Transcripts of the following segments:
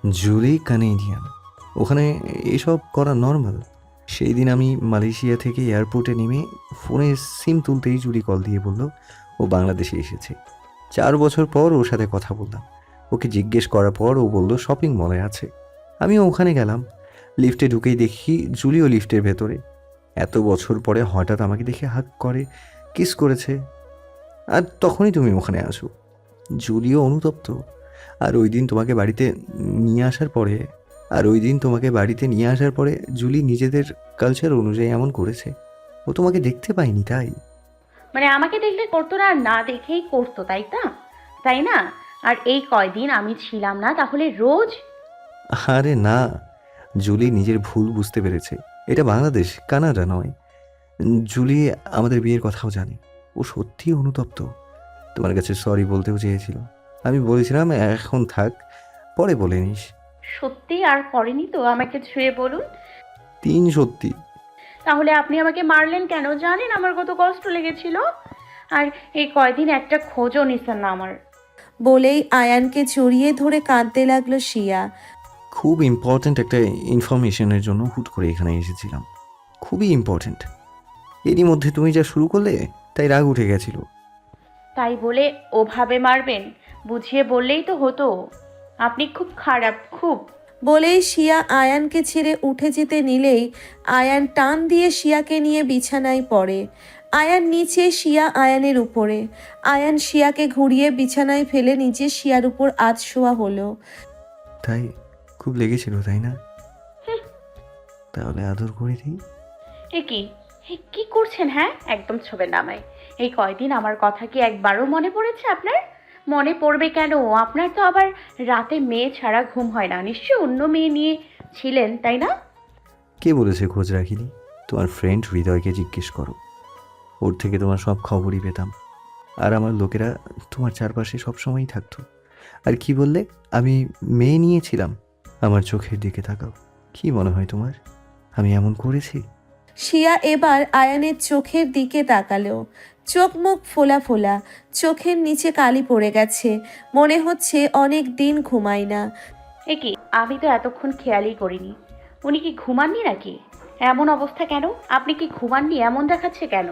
Julie Canadian, ওখানে এসব করা নর্মাল। সেই দিন আমি মালয়েশিয়া থেকে এয়ারপোর্টে নেমে ফোনে সিম তুলতেই জুলি কল দিয়ে বলল ও বাংলাদেশে এসেছে। 4 বছর পর ওর সাথে কথা বললাম। ওকে জিজ্ঞেস করার পর ও বলল শপিং মলে আছে। আমিও ওখানে গেলাম। লিফটে ঢুকেই দেখি জুলিও লিফটের ভেতরে। এত বছর পরে হঠাৎ আমাকে দেখে হাগ করে, কিস করেছে। আর তখনই তুমি ওখানে আসো। জুলিও অনুতপ্ত। আর ওই দিন তোমাকে বাড়িতে নিয়ে আসার পরে জুলি নিজেদের কালচার অনুযায়ী এমন করেছে। ও তোমাকে দেখতে পায়নি তাই। মানে আমাকে দেখলে করতো না, আর না দেখেই করতো, তাই না? আর এই কয়দিন আমি ছিলাম না, তাহলে রোজ? আরে না, জুলি নিজের ভুল বুঝতে পেরেছে। এটা বাংলাদেশ, কানাডা নয়। জুলি আমাদের বিয়ের কথাও জানে। ও সত্যিই অনুতপ্ত। তোমার কাছে সরি বলতেও চেয়েছিল। আমি বলেছিলাম এখন থাক, পরে বলে নিস। সত্যি আর করেনি তো? আমাকে ছুঁয়ে বলুন। 3 সত্যি। তাহলে আপনি আমাকে মারলেন কেন? জানেন আমার কত কষ্ট লেগেছিল? আর এই কয়দিন একটা খোঁজও নিছেন না আমার। বলেই আয়ানকে জড়িয়ে ধরে কাঁদতে লাগলো শিয়া। খুব ইম্পর্ট্যান্ট একটা ইনফরমেশনের জন্য হুট করে এখানে এসেছিলাম। খুবই ইম্পর্ট্যান্ট। এরই মধ্যে তুমি যা শুরু করলে, তাই রাগ উঠে গেছিল। তাই বলে ওভাবে মারবেন? বুঝিয়ে বললেই তো হতো। আপনি খুব খারাপ, খুব। বলেই শিয়া আয়ানকে ছেড়ে উঠে যেতে নিলেই আয়ান টান দিয়ে শিয়াকে নিয়ে বিছানায় পড়ে। আয়ান নিচে, শিয়া আয়ানের উপরে। আয়ান শিয়াকে ঘুরিয়ে বিছানায় ফেলে নিচে শিয়ার উপর শোয়া হলো। তাই খুব লেগেছিল তাই না? তাহলে আদর করে দিই। এ কি? কি করছেন? হ্যাঁ, একদম ছবেন না আমায়। এই কয়দিন আমার কথা কি একবারও মনে পড়েছে আপনার? মনে পড়বে কেন? আপনার তো আবার রাতে মেয়ে ছাড়া ঘুম হয় না। নিশ্চয়ই অন্য মেয়ে নিয়ে ছিলেন, তাই না? কে বলেছে খোঁজ রাখিনি? তোমার ফ্রেন্ড হৃদয়কে জিজ্ঞেস করো। ওর থেকে তোমার সব খবরই পেতাম। আর আমার লোকেরা তোমার চারপাশে সবসময়ই থাকতো। আর কি বললে? আমি মেয়ে নিয়েছিলাম? আমার চোখের দিকে তাকাও। কি মনে হয় তোমার আমি এমন করেছি? শিয়া এবার আয়ানের চোখের দিকে তাকালো। চোখ মুখ ফোলা ফোলা, চোখের নিচে কালি পড়ে গেছে। মনে হচ্ছে অনেক দিন ঘুমায় না। এ কি? আমি তো এতক্ষণ খেয়ালই করিনি। উনি কি ঘুমাননি নাকি? এমন অবস্থা কেন? আপনি কি ঘুমাননি এমন দেখাচ্ছে কেন?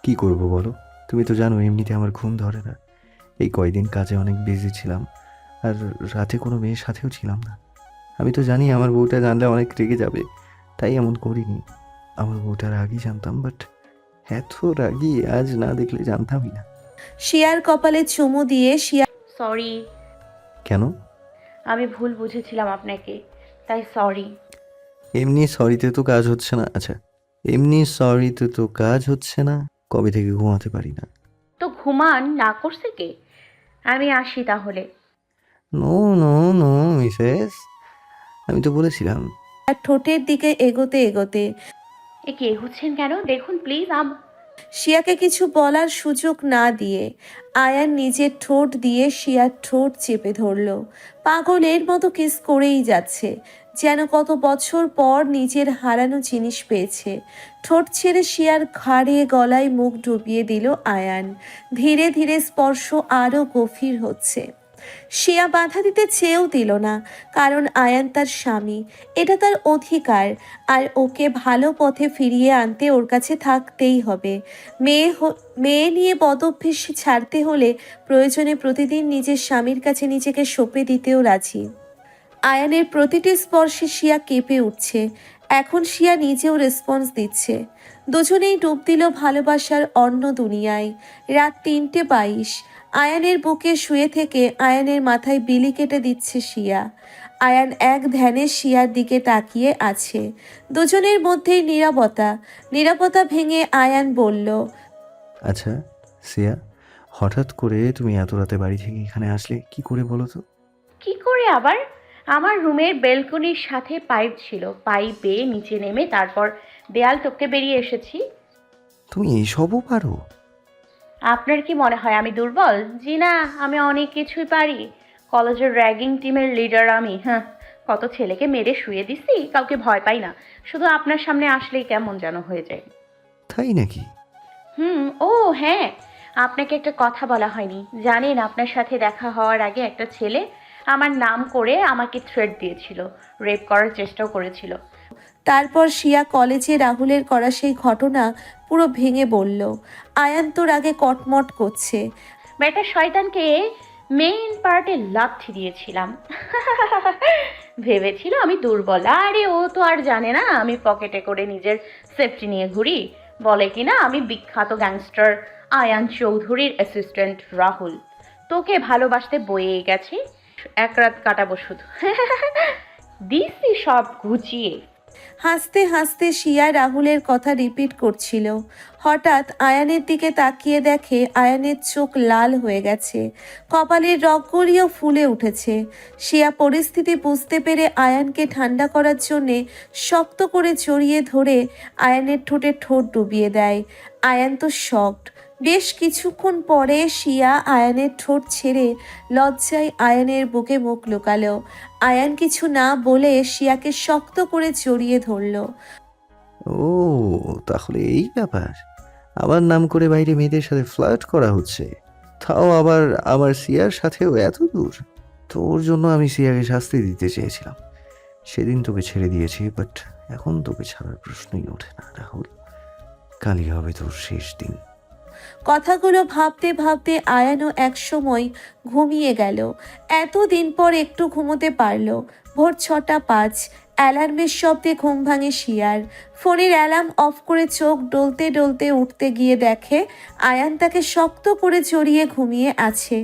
কি করব বলো? তুমি তো জানো এমনিতে আমার ঘুম ধরে না। এই কয়দিন কাজে অনেক বিজি ছিলাম। আর রাতে কোনো মেয়ের সাথেও ছিলাম না। আমি তো জানি আমার বউটা জানলে অনেক রেগে যাবে, তাই এমন করিনি। আমার বউটার আগেই জানতাম, বাট এত রাগী আজ না দেখলে জানতামই না। শিয়ার কপালে চুমু দিয়ে শিয়া সরি। কেন? আমি ভুল বুঝেছিলাম আপনাকে, তাই সরি। এমনি সরিতে তো কাজ হচ্ছে না। আচ্ছা, এমনি সরিতে তো কাজ হচ্ছে না। কবে থেকে ঘুমাতে পারি না। তো ঘুমান না করছে কে? আমি আসি তাহলে। নো নো নো মিসেস, আমি তো বলেছিলাম। ঠোঁটের দিকে এগোতে এগোতে এ কি এগোচ্ছেন কেন? দেখুন প্লিজ। শিয়াকে কিছু বলার সুযোগ না দিয়ে আয়ান নিজের ঠোঁট দিয়ে শিয়ার ঠোঁট চেপে ধরল। পাগলের মতো কিস করেই যাচ্ছে, যেন কত বছর পর নিজের হারানো জিনিস পেয়েছে। ঠোঁট ছেড়ে শিয়ার ঘাড়ে গলায় মুখ ডুবিয়ে দিল আয়ান। ধীরে ধীরে স্পর্শ আরো গভীর হচ্ছে। শিয়া বাধা দিতে চেয়েও দিল না, কারণ আয়ান তার স্বামী, এটা তার অধিকার। আর ওকে ভালো পথে ফিরিয়ে আনতে ওর কাছে থাকতেই হবে। মেয়ে নিয়ে বদঅভ্যেস ছাড়তে হলে প্রয়োজনে প্রতিদিন নিজের স্বামীর কাছে নিজেকে সঁপে দিতেও রাজি। আয়ানের প্রতিটি স্পর্শে শিয়া কেঁপে উঠছে। এখন শিয়া নিজেও রেসপন্স দিচ্ছে। দুজনেই ডুব দিল ভালোবাসার অন্য দুনিয়ায়। রাত 3:22। আয়ানের বুকে শুয়ে থেকে আয়ানের মাথায় বিলি কেটে দিচ্ছে শিয়া। আয়ান এক ধ্যানে শিয়ার দিকে তাকিয়ে আছে। দুজনের মধ্যেই নীরবতা। নীরবতা ভেঙে আয়ান বলল, আচ্ছা সিয়া, হঠাৎ করে তুমি এত রাতে বাড়ি থেকে এখানে আসলে কি করে বলো তো? কি করে আবার? আমার রুমের বেলকনির সাথে পাইপ ছিল, পাইপ বেয়ে নিচে নেমে তারপর দেয়াল টপকে বেরিয়ে এসেছি। তুমি এইসবও পারো? আপনার কি মনে হয় আমি দুর্বল? জি না, আমি অনেক কিছুই পারি। কলেজের র্যাগিং টিমের লিডার আমি। হ্যাঁ, কত ছেলেকে মেরে শুয়ে দিছি, কাউকে ভয় পাই না। শুধু আপনার সামনে আসলেই কেমন যেন হয়ে যায়। তাই নাকি? ও হ্যাঁ, আপনাকে একটা কথা বলা হয়নি। জানেন আপনার সাথে দেখা হওয়ার আগে একটা ছেলে আমার নাম করে আমাকে থ্রেট দিয়েছিল, রেপ করার চেষ্টাও করেছিল। তারপর শিয়া কলেজে রাহুলের করা সেই ঘটনা পুরো ভেঙে বলল। আয়ান তোর আগে কটমট করছে। বেটা শয়তানকে মেইন পার্টে লাথি দিয়েছিলাম। ভেবেছিল আমি দুর্বল। আরে ও তো আর জানে না আমি পকেটে করে নিজের সেফটি নিয়ে ঘুরি। বলে কিনা আমি বিখ্যাত গ্যাংস্টার আয়ান চৌধুরীর অ্যাসিস্ট্যান্ট রাহুল। তোকে ভালোবাসতে বয়ে গেছি, এক রাত কাটাবো শুধু। দিছি সব ঘুচিয়ে। হাসতে হাসতে শিয়া রাহুলের কথা রিপিট করছিল। হঠাৎ আয়ানের দিকে তাকিয়ে দেখে আয়ানের চোখ লাল হয়ে গেছে, কপালের রগগুলিও ফুলে উঠেছে। শিয়া পরিস্থিতি বুঝতে পেরে আয়ানকে ঠান্ডা করার জন্যে শক্ত করে জড়িয়ে ধরে আয়ানের ঠোঁটে ঠোঁট ডুবিয়ে দেয়। আয়ান তো শকড। বেশ কিছুক্ষণ পরে শিয়া আয়ানের ঠোঁট ছেড়ে লজ্জায় আয়ানের বুকে মুখ লুকালো। আয়ান কিছু না বলে শিয়াকে শক্ত করে জড়িয়ে ধরল। ও, তাহলে এই ব্যাপার। আমার নাম করে বাইরে মেয়েদের সাথে ফ্লার্ট করা হচ্ছে, তাও আবার আমার সিয়ার সাথেও এত দূর। তোর জন্য আমি সিয়াকে শাস্তি দিতে চেয়েছিলাম, সেদিন তোকে ছেড়ে দিয়েছি, বাট এখন তোকে ছাড়ার প্রশ্নই ওঠে না রাহুল। কালই হবে তোর শেষ দিন। কথাগুলো ভাবতে ভাবতে আয়ানও একসময় ঘুমিয়ে গেল। এতদিন পর একটু ঘুমোতে পারল। ভোর 6:05, অ্যালার্মের শব্দে ঘুম ভাঙে শিয়ার। ফোনের অ্যালার্ম অফ করে চোখ ডলতে ডলতে উঠতে গিয়ে দেখে আয়ান তাকে শক্ত করে জড়িয়ে ঘুমিয়ে আছে।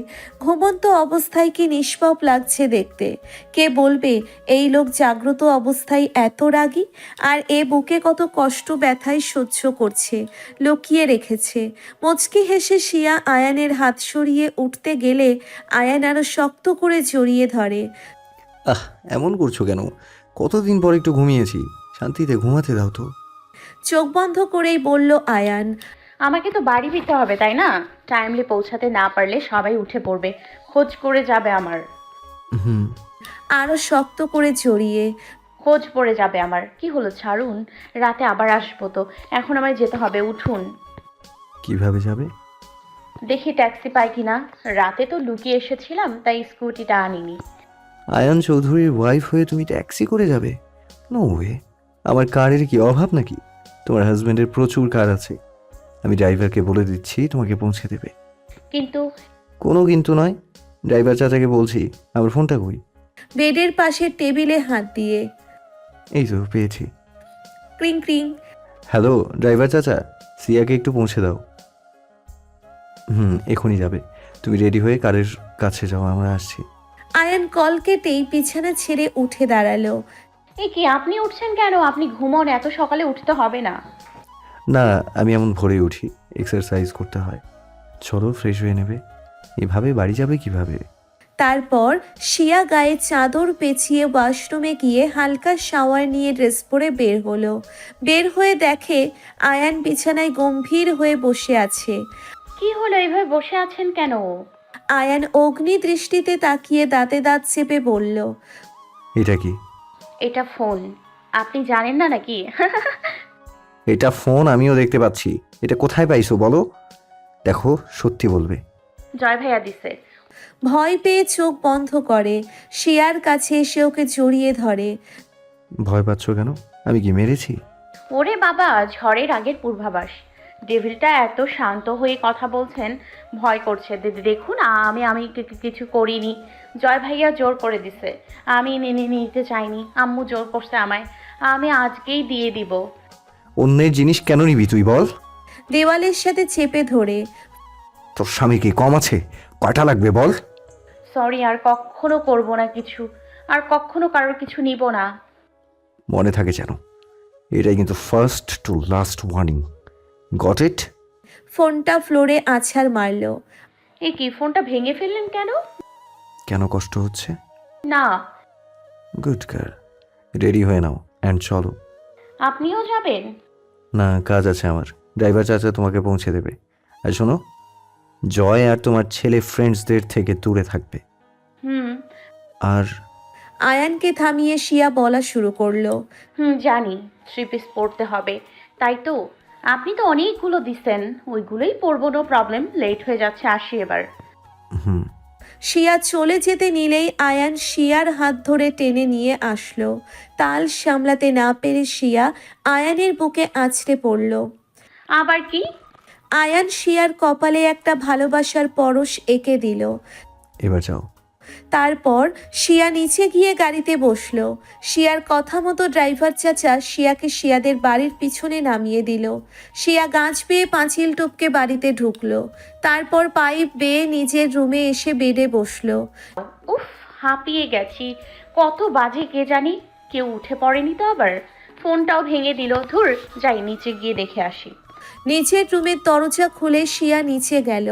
ঘুমন্ত অবস্থায় কি নিষ্পাপ লাগছে দেখতে। কে বলবে এই লোক জাগ্রত অবস্থায় এত রাগী? আর এ বুকে কত কষ্ট ব্যথায় সহ্য করছে, লুকিয়ে রেখেছে। মুচকি হেসে শিয়া আয়ানের হাত সরিয়ে উঠতে গেলে আয়ান আরো শক্ত করে জড়িয়ে ধরে। আহ, এমন করছো কেন? কতদিন পর একটু ঘুমিয়েছি, শান্তিতে ঘুমাতে দাও তো। চোখ বন্ধ করেই বলল আয়ান। আমাকে তো বাড়ি ফিরতে হবে তাই না? টাইমলি পৌঁছাতে না পারলে সবাই উঠে পড়বে, খোঁজ করে যাবে আমার। হুম। আরো শক্ত করে জড়িয়ে। খোঁজ পড়ে যাবে আমার। কি হলো ছাড়ুন, রাতে আবার আসবো তো। এখন আমায় যেতে হবে, উঠুন। কিভাবে যাবে? দেখি ট্যাক্সি পাই কিনা। রাতে তো লুকিয়ে এসেছিলাম, তাই স্কুটিটা আনিনি। আয়ান চৌধুরীর ওয়াইফ হয়ে তুমি ট্যাক্সি করে যাবে? No way. আমার কারের কি অভাব নাকি? তোমার হাজব্যান্ডের প্রচুর কার আছে, আমি ড্রাইভারকে বলে দিচ্ছি তোমাকে পৌঁছে দেবে। কিন্তু কোনো কিন্তু নয়, ড্রাইভার চাচাকে বলছি। আমার ফোনটা কই? বেডের পাশে টেবিলে হাত দিয়ে। এই তো পেয়েছি। ক্রিং ক্রিং। হ্যালো ড্রাইভার চাচা, সিয়াকে একটু পৌঁছে দাও। এখনই যাবে। তুমি রেডি হয়ে কারের কাছে যাও, আমরা আসছি। আয়ান কল কেটেই বিছানা ছেড়ে উঠে দাঁড়ালো। এ কি, আপনি উঠছেন কেন? আপনি ঘুমোন, এত সকালে উঠতে হবে না। না, আমি এমন ভোরে উঠি, এক্সারসাইজ করতে হয়। চলো ফ্রেশ হয়ে নেবে। এভাবে বাড়ি যাবে কিভাবে? তারপর শিয়া গায়ে চাদর পেঁচিয়ে ওয়াশরুমে গিয়ে হালকা শাওয়ার নিয়ে ড্রেস পরে বের হলো। বের হয়ে দেখে আয়ান বিছানায় গম্ভীর হয়ে বসে আছে। কি হলো, এইভাবে বসে আছেন কেন? আয়ান অগ্নি দৃষ্টিতে তাকিয়ে দাঁতে দাঁত চেপে বলল। এটা কি? এটা ফোন। আপনি জানেন না নাকি? এটা ফোন আমিও দেখতে পাচ্ছি। এটা কোথায় পাইছো বলো? দেখো, সত্যি বলবে। জয় ভাইয়া দিছে। ভয় পেয়ে চোখ বন্ধ করে শিয়ার কাছে এসে ওকে জড়িয়ে ধরে। ভয় পাচ্ছ কেন? আমি কি মেরেছি? ওরে বাবা, ঝড়ের আগের পূর্বাভাস। ডেভিলটা এত শান্ত হয়ে কথা বলছেন, ভয় করছে। দেখুন, আমি আমি কিছু করিনি। জয় ভাইয়া জোর করে দিছে। আমি নিতে চাইনি, আম্মু জোর করছে আমায়। আমি আজকেই দিয়ে দিব। অন্যের জিনিস কেন নিবি তুই বল? দেওয়ালের সাথে চেপে ধরে। তোর স্বামী কি কম আছে? কয়টা লাগবে বল? সরি, আর কখনো করব না কিছু। আর কখনো কারোর কিছু নিব না। মনে থাকে যেন, এটাই কিন্তু first to last warning. Got it? ফোনটা ফ্লোরে আছাড় মারলো। এ কি, ফোনটা ভেঙে ফেললেন কেন? কেন কষ্ট হচ্ছে? না। গুড গার্ল, রেডি হয়ে নাও অ্যান্ড চলো। আপনিও যাবেন? না, কাজ আছে আমার। ড্রাইভার চাচা তোমাকে পৌঁছে দেবে। আর শোনো, জয় আর তোমার ছেলে ফ্রেন্ডসদের থেকে দূরে থাকবে। হুম আর আয়ানকে থামিয়ে শিয়া বলা শুরু করলো। জানি 3 পিস পড়তে হবে, তাই তো। আপনি তো অনেকগুলো দিছেন, ওইগুলোই পরবো, নো প্রবলেম। লেট হয়ে যাচ্ছে, আসি এবার। হুম শিয়া চলে যেতে নিলেই আয়ান শিয়ার হাত ধরে টেনে নিয়ে আসলো। তাল সামলাতে না পেরে শিয়া আয়ানের বুকে আছড়ে পড়ল। আবার কি? আয়ান শিয়ার কপালে একটা ভালোবাসার পরশ এঁকে দিল। এবার যাও। তারপর শিয়া নিচে গিয়ে গাড়িতে বসলো। শিয়ার কথা মতো ড্রাইভার চাচা শিয়াকে শিয়াদের বাড়ির পিছনে নামিয়ে দিল। শিয়া গাছ বেয়ে পাঁচিল টপকে বাড়িতে ঢুকলো। তারপর পাইপ বেয়ে নিজের রুমে এসে বেডে বসলো। উফ, হাঁপিয়ে গেছি। কত বাজে কে জানি, কেউ উঠে পড়েনি তো আবার? ফোনটাও ভেঙে দিল। ধুর, যাই নিচে গিয়ে দেখে আসি। নিচের রুমের দরজা খুলে শিয়া নিচে গেল।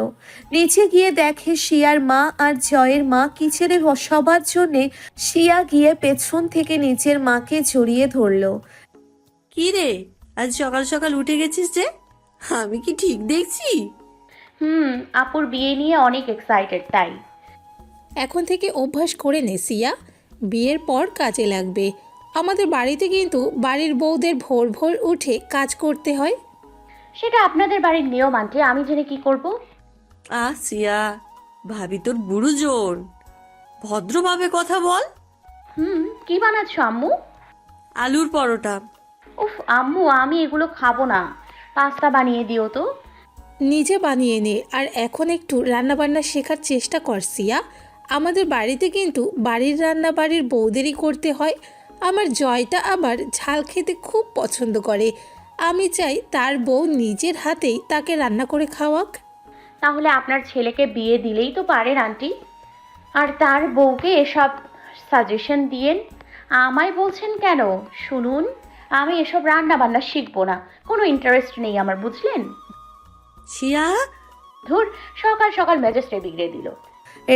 নিচে গিয়ে দেখে শিয়ার মা আর জয়ের মা কিচেনে সবার জন্যে। শিয়া গিয়ে পেছন থেকে নিজের মাকে জড়িয়ে ধরল। কি রে, আজ সকাল সকাল উঠে গেছিস যে? আমি কি ঠিক দেখছি? আপুর বিয়ে নিয়ে অনেক এক্সাইটেড তাই। এখন থেকে অভ্যাস করে নে সিয়া, বিয়ের পর কাজে লাগবে। আমাদের বাড়িতে কিন্তু বাড়ির বউদের ভোর ভোর উঠে কাজ করতে হয়। সেটা আপনাদের বাড়ির নিয়ম আন্টি, আমি জেনে কি করব? সিয়া, ভাবি তোর গুরুজন, ভদ্রভাবে কথা বল। কি বানাচ্ছো আম্মু? আলুর পরোটা। উফ আম্মু, আমি এগুলো খাবো না। পাস্তা বানিয়ে দিও তো। নিজে বানিয়ে নে, আর এখন একটু রান্নাবান্না শেখার চেষ্টা কর সিয়া। আমাদের বাড়িতে কিন্তু বাড়ির রান্না বাড়ির বউদেরই করতে হয়। আমার জয়টা আবার ঝাল খেতে খুব পছন্দ করে। আমি চাই তার বউ নিজের হাতেই তাকে রান্না করে খাওয়াক। তাহলে আপনার ছেলেকে বিয়ে দিলেই তো পারেন আন্টি, আর তার বউকে এসব সাজেশন দিয়েন। আমায় বলছেন কেন? শুনুন, আমি এসব রান্না বান্না শিখবো না, কোনো ইন্টারেস্ট নেই আমার, বুঝলেন? শিয়া, ধুর, সকাল সকাল মেজাজটা বিগড়ে দিল।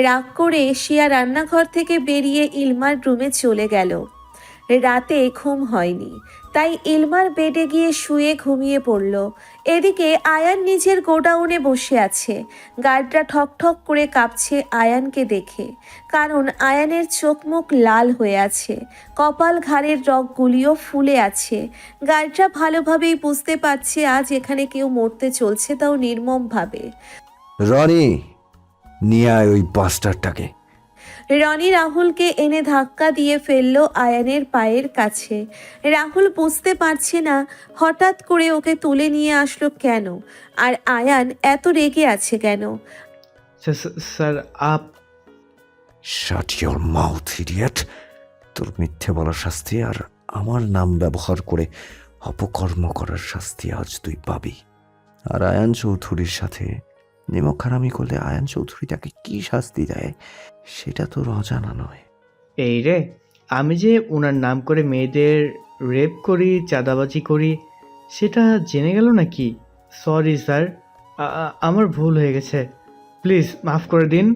রাগ করে শিয়া রান্নাঘর থেকে বেরিয়ে ইলমার রুমে চলে গেল। রাতে ঘুম হয়নি, তাই ইলমার বেডে গিয়ে শুয়ে ঘুমিয়ে পড়ল। এদিকে আয়ান নিজের গোডাউনে বসে আছে। গার্ডরা ঠক ঠক করে কাঁপছে আয়ানকে দেখে, কারণ আয়ানের চোখ মুখ লাল হয়ে আছে, কপাল ঘাড়ের রগগুলিও ফুলে আছে। গার্ডরা ভালোভাবেই বুঝতে পারছে আজ এখানে কেউ মরতে চলছে, তাও নির্মমভাবে। রনি, নিয়ে আয় ওই বাস্টারটাকে। রনি রাহুলকে এনে ধাক্কা দিয়ে ফেললো আয়ানের পায়ের কাছে। রাহুল বুঝতে পারছে না হঠাৎ করে ওকে তুলে নিয়ে আসলো কেন, আর আয়ান এত রেগে আছে কেন। Sir up. Shut your mouth idiot. তোর মিথ্যে বলার শাস্তি আর আমার নাম ব্যবহার করে অপকর্ম করার শাস্তি আজ তুই পাবি। আর আয়ান চৌধুরীর সাথে নিমক হারামি করলে আয়ান চৌধুরী তাকে কি শাস্তি দেয় সেটা তোর অজানা নয়। এই রে, আমি যে ওনার নাম করে মেয়েদের রেপ করি, চাঁদাবাজি করি, সেটা জেনে গেল নাকি? সরি স্যার, আমার ভুল হয়ে গেছে, প্লিজ মাফ করে দিন,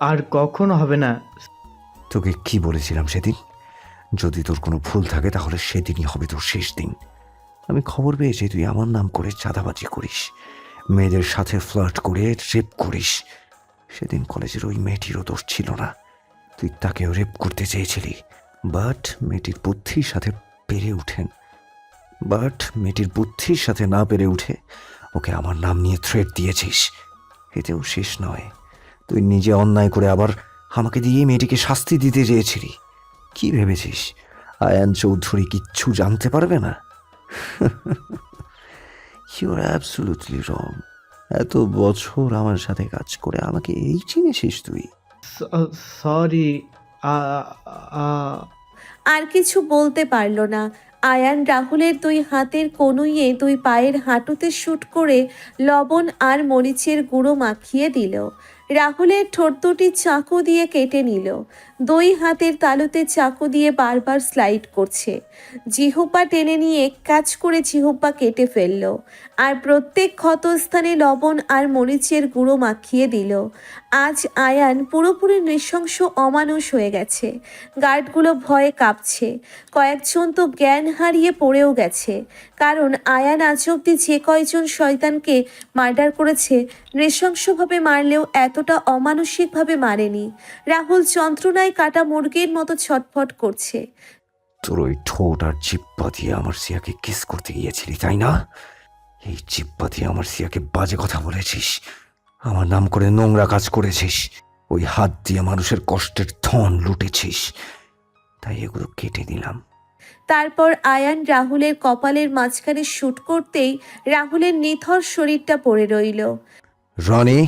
আর কখনো হবে না। তোকে কি বলেছিলাম সেদিন? যদি তোর কোনো ভুল থাকে তাহলে সেদিনই হবে তোর শেষ দিন। আমি খবর পেয়েছি তুই আমার নাম করে চাঁদাবাজি করিস, মেয়েদের সাথে ফ্লার্ট করে রেপ করিস। সেদিন কলেজের ওই মেয়েটিরও দোষ ছিল না, তুই তাকেও রেপ করতে চেয়েছিলি, বাট মেয়েটির বুদ্ধির সাথে না পেরে উঠে ওকে আমার নাম নিয়ে থ্রেট দিয়েছিস। এতেও শেষ নয়, তুই নিজে অন্যায় করে আবার আমাকে দিয়ে মেয়েটিকে শাস্তি দিতে চেয়েছিলি। কি ভেবেছিস আয়ান চৌধুরী কিচ্ছু জানতে পারবে না? You are absolutely wrong. এত বছর আমার সাথে কাজ করে আমাকে এই চিনেছিস তুই? সরি। আর কিছু বলতে পারল না। আয়ান রাহুলের দুই হাতের কনুইয়ে দুই পায়ের হাঁটুতে শুট করে লবণ আর মরিচের গুঁড়ো মাখিয়ে দিল। রাহুলের ঠোঁট দুটি চাকু দিয়ে কেটে নিল। দুই হাতের তালুতে চাকু দিয়ে বারবার স্লাইড করছে। জিহ্বা টেনে নিয়ে কাজ করে জিহ্বা কেটে ফেলল, আর প্রত্যেক ক্ষতস্থানে লবণ আর মরিচের গুঁড়ো মাখিয়ে দিল। আজ আয়ান পুরোপুরি নৃশংস অমানুষ হয়ে গেছে। গার্ডগুলো ভয়ে কাঁপছে, কয়েকজন তো জ্ঞান হারিয়ে পড়েও গেছে, কারণ আয়ান আজ অব্দি যে কয়জন শয়তানকে মার্ডার করেছে নৃশংসভাবে মারলেও এতটা অমানসিকভাবে মারেনি। রাহুল যন্ত্রণায় কাটা মুরগির মতো ছটফট করছে। তোর ওই ঠোঁট আর জিহ্বা দিয়ে আমার সিয়াকে কিস করতে গিয়েছিলি তাই না? এই জিহ্বা দিয়ে আমার সিয়াকে বাজে কথা বলেছিস, আমার নাম করে নোংরা কাজ করেছিস। ওই হাত দিয়ে মানুষের কষ্টের ধন লুটেছিস, তাই এগুলো কেটে দিলাম। তারপর আয়ান রাহুলের কপালের মাঝখানে শুট করতেই রাহুলের নিথর শরীরটা পড়ে রইল। রনি,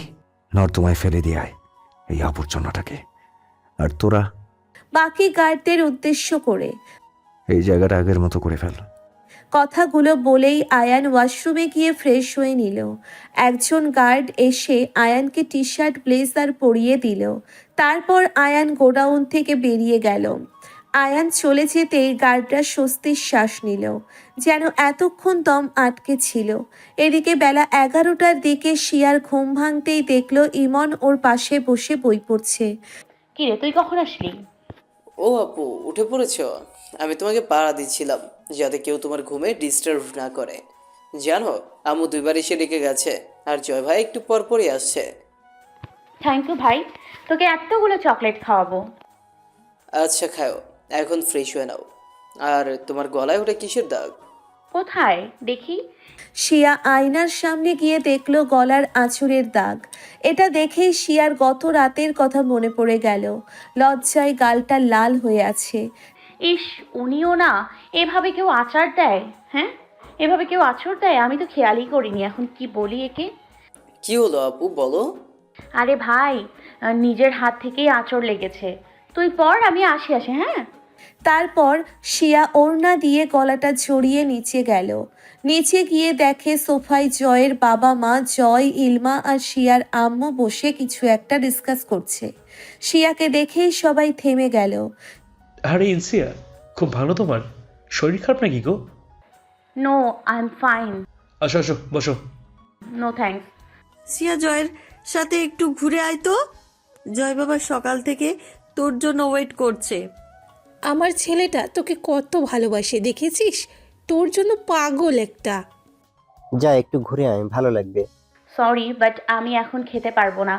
নর্দমায় ফেলে দিয়ে আয় এই আবর্জনাটাকে। আর তোরা বাকি গার্ডদের উদ্দেশ্য করে এই জায়গাটা আগের মতো করে ফেল। কথাগুলো বলেই আয়ান ওয়াশরুমে গিয়ে ফ্রেশ হয়ে নিল। একজন গার্ড এসে আয়ানকে টি শার্ট ব্লেজার পরিয়ে দিল। তারপর আয়ান গোডাউন থেকে বেরিয়ে গেল। আয়ান চলে যেতেই গার্ডরা স্বস্তির শ্বাস নিল, যেন এতক্ষণ দম আটকে ছিল। এদিকে বেলা 11টার দিকে শিয়ার ঘুম ভাঙতেই দেখলো ইমন ওর পাশে বসে বই পড়ছে। কিরে তুই কখন আসলি? ও আপু, উঠে পড়েছো? আমি তোমাকে পাড়া দিচ্ছিলাম যাতে কেউ তোমার ঘুমে ডিস্টার্ব না করে। জানো, আম্মু 2বার এসে ডেকে গেছে, আর জয় ভাই একটু পরপরই আসছে। থ্যাংক ইউ ভাই, তোকে এতগুলো চকলেট খাওয়াবো। আচ্ছা খাও, এখন ফ্রেশ হয়ে নাও। আর তোমার গলায় ওটা কিসের দাগ? কোথায় দেখি? শিয়া আয়নার সামনে গিয়ে দেখলো গলার আঁচড়ের দাগ। এটা দেখেই শিয়ার গত রাতের কথা মনে পড়ে গেল। লজ্জায় গালটা লাল হয়ে আছে। ইস, উনিও না এভাবে কেউ আচার দেয়? হ্যাঁ, এভাবে কেউ আচর দেয়? আমি তো খেয়ালই করিনি। এখন কি বলি একে? কি হলো আপু, বলো। আরে ভাই, নিজের হাত থেকেই আঁচড় লেগেছে। তুই পড়, আমি আসি। হ্যাঁ। তারপর শিয়া ওড়না দিয়ে গলাটা জড়িয়ে নিচে গেল। নিচে গিয়ে দেখে সোফায় জয়ের বাবা মা জয়, ইলমা আর শিয়ার আম্মু বসে কিছু একটা ডিসকাস করছে। শিয়াকে দেখেই সবাই থেমে গেল। আরে ইনসিয়া, খুব ভালো তোমার। শরীর খারাপ নাকি গো? No, I am fine. আসো আসো, বসো। No thanks. সিয়া, জয়ের সাথে একটু ঘুরে আয় তো। জয় বাবা সকাল থেকে তোর জন্য ওয়েট করছে। আমার ছেলেটা তোকে কত ভালোবাসে দেখেছিস? তোর জন্য পাগল একটা। যা একটু ঘুরে আয়, ভালো লাগবে। সরি, বাট আমি এখন খেতে পারবো না।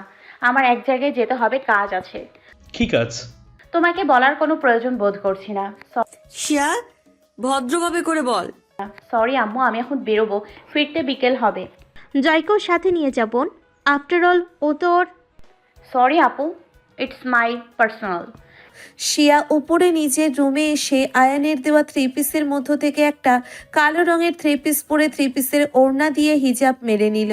আমার এক জায়গায় যেতে হবে, কাজ আছে। কি কাজ? তোমাকে বলার কোনো প্রয়োজন বোধ করছি না। শিয়া, ভদ্রভাবে করে বল। সরি আম্মু, আমি এখন বেরোবো, ফিরতে বিকেল হবে। জয়কেও সাথে নিয়ে যাব। আফটার অল ও তোর। সরি আপু, ইটস মাই পার্সোনাল। শিয়া উপরে নিজের রুমে এসে আয়ানের দেওয়া থ্রি পিসের মধ্য থেকে একটা কালো রঙের থ্রি পিস পরে থ্রি পিসের ওড়না দিয়ে হিজাব মেরে নিল।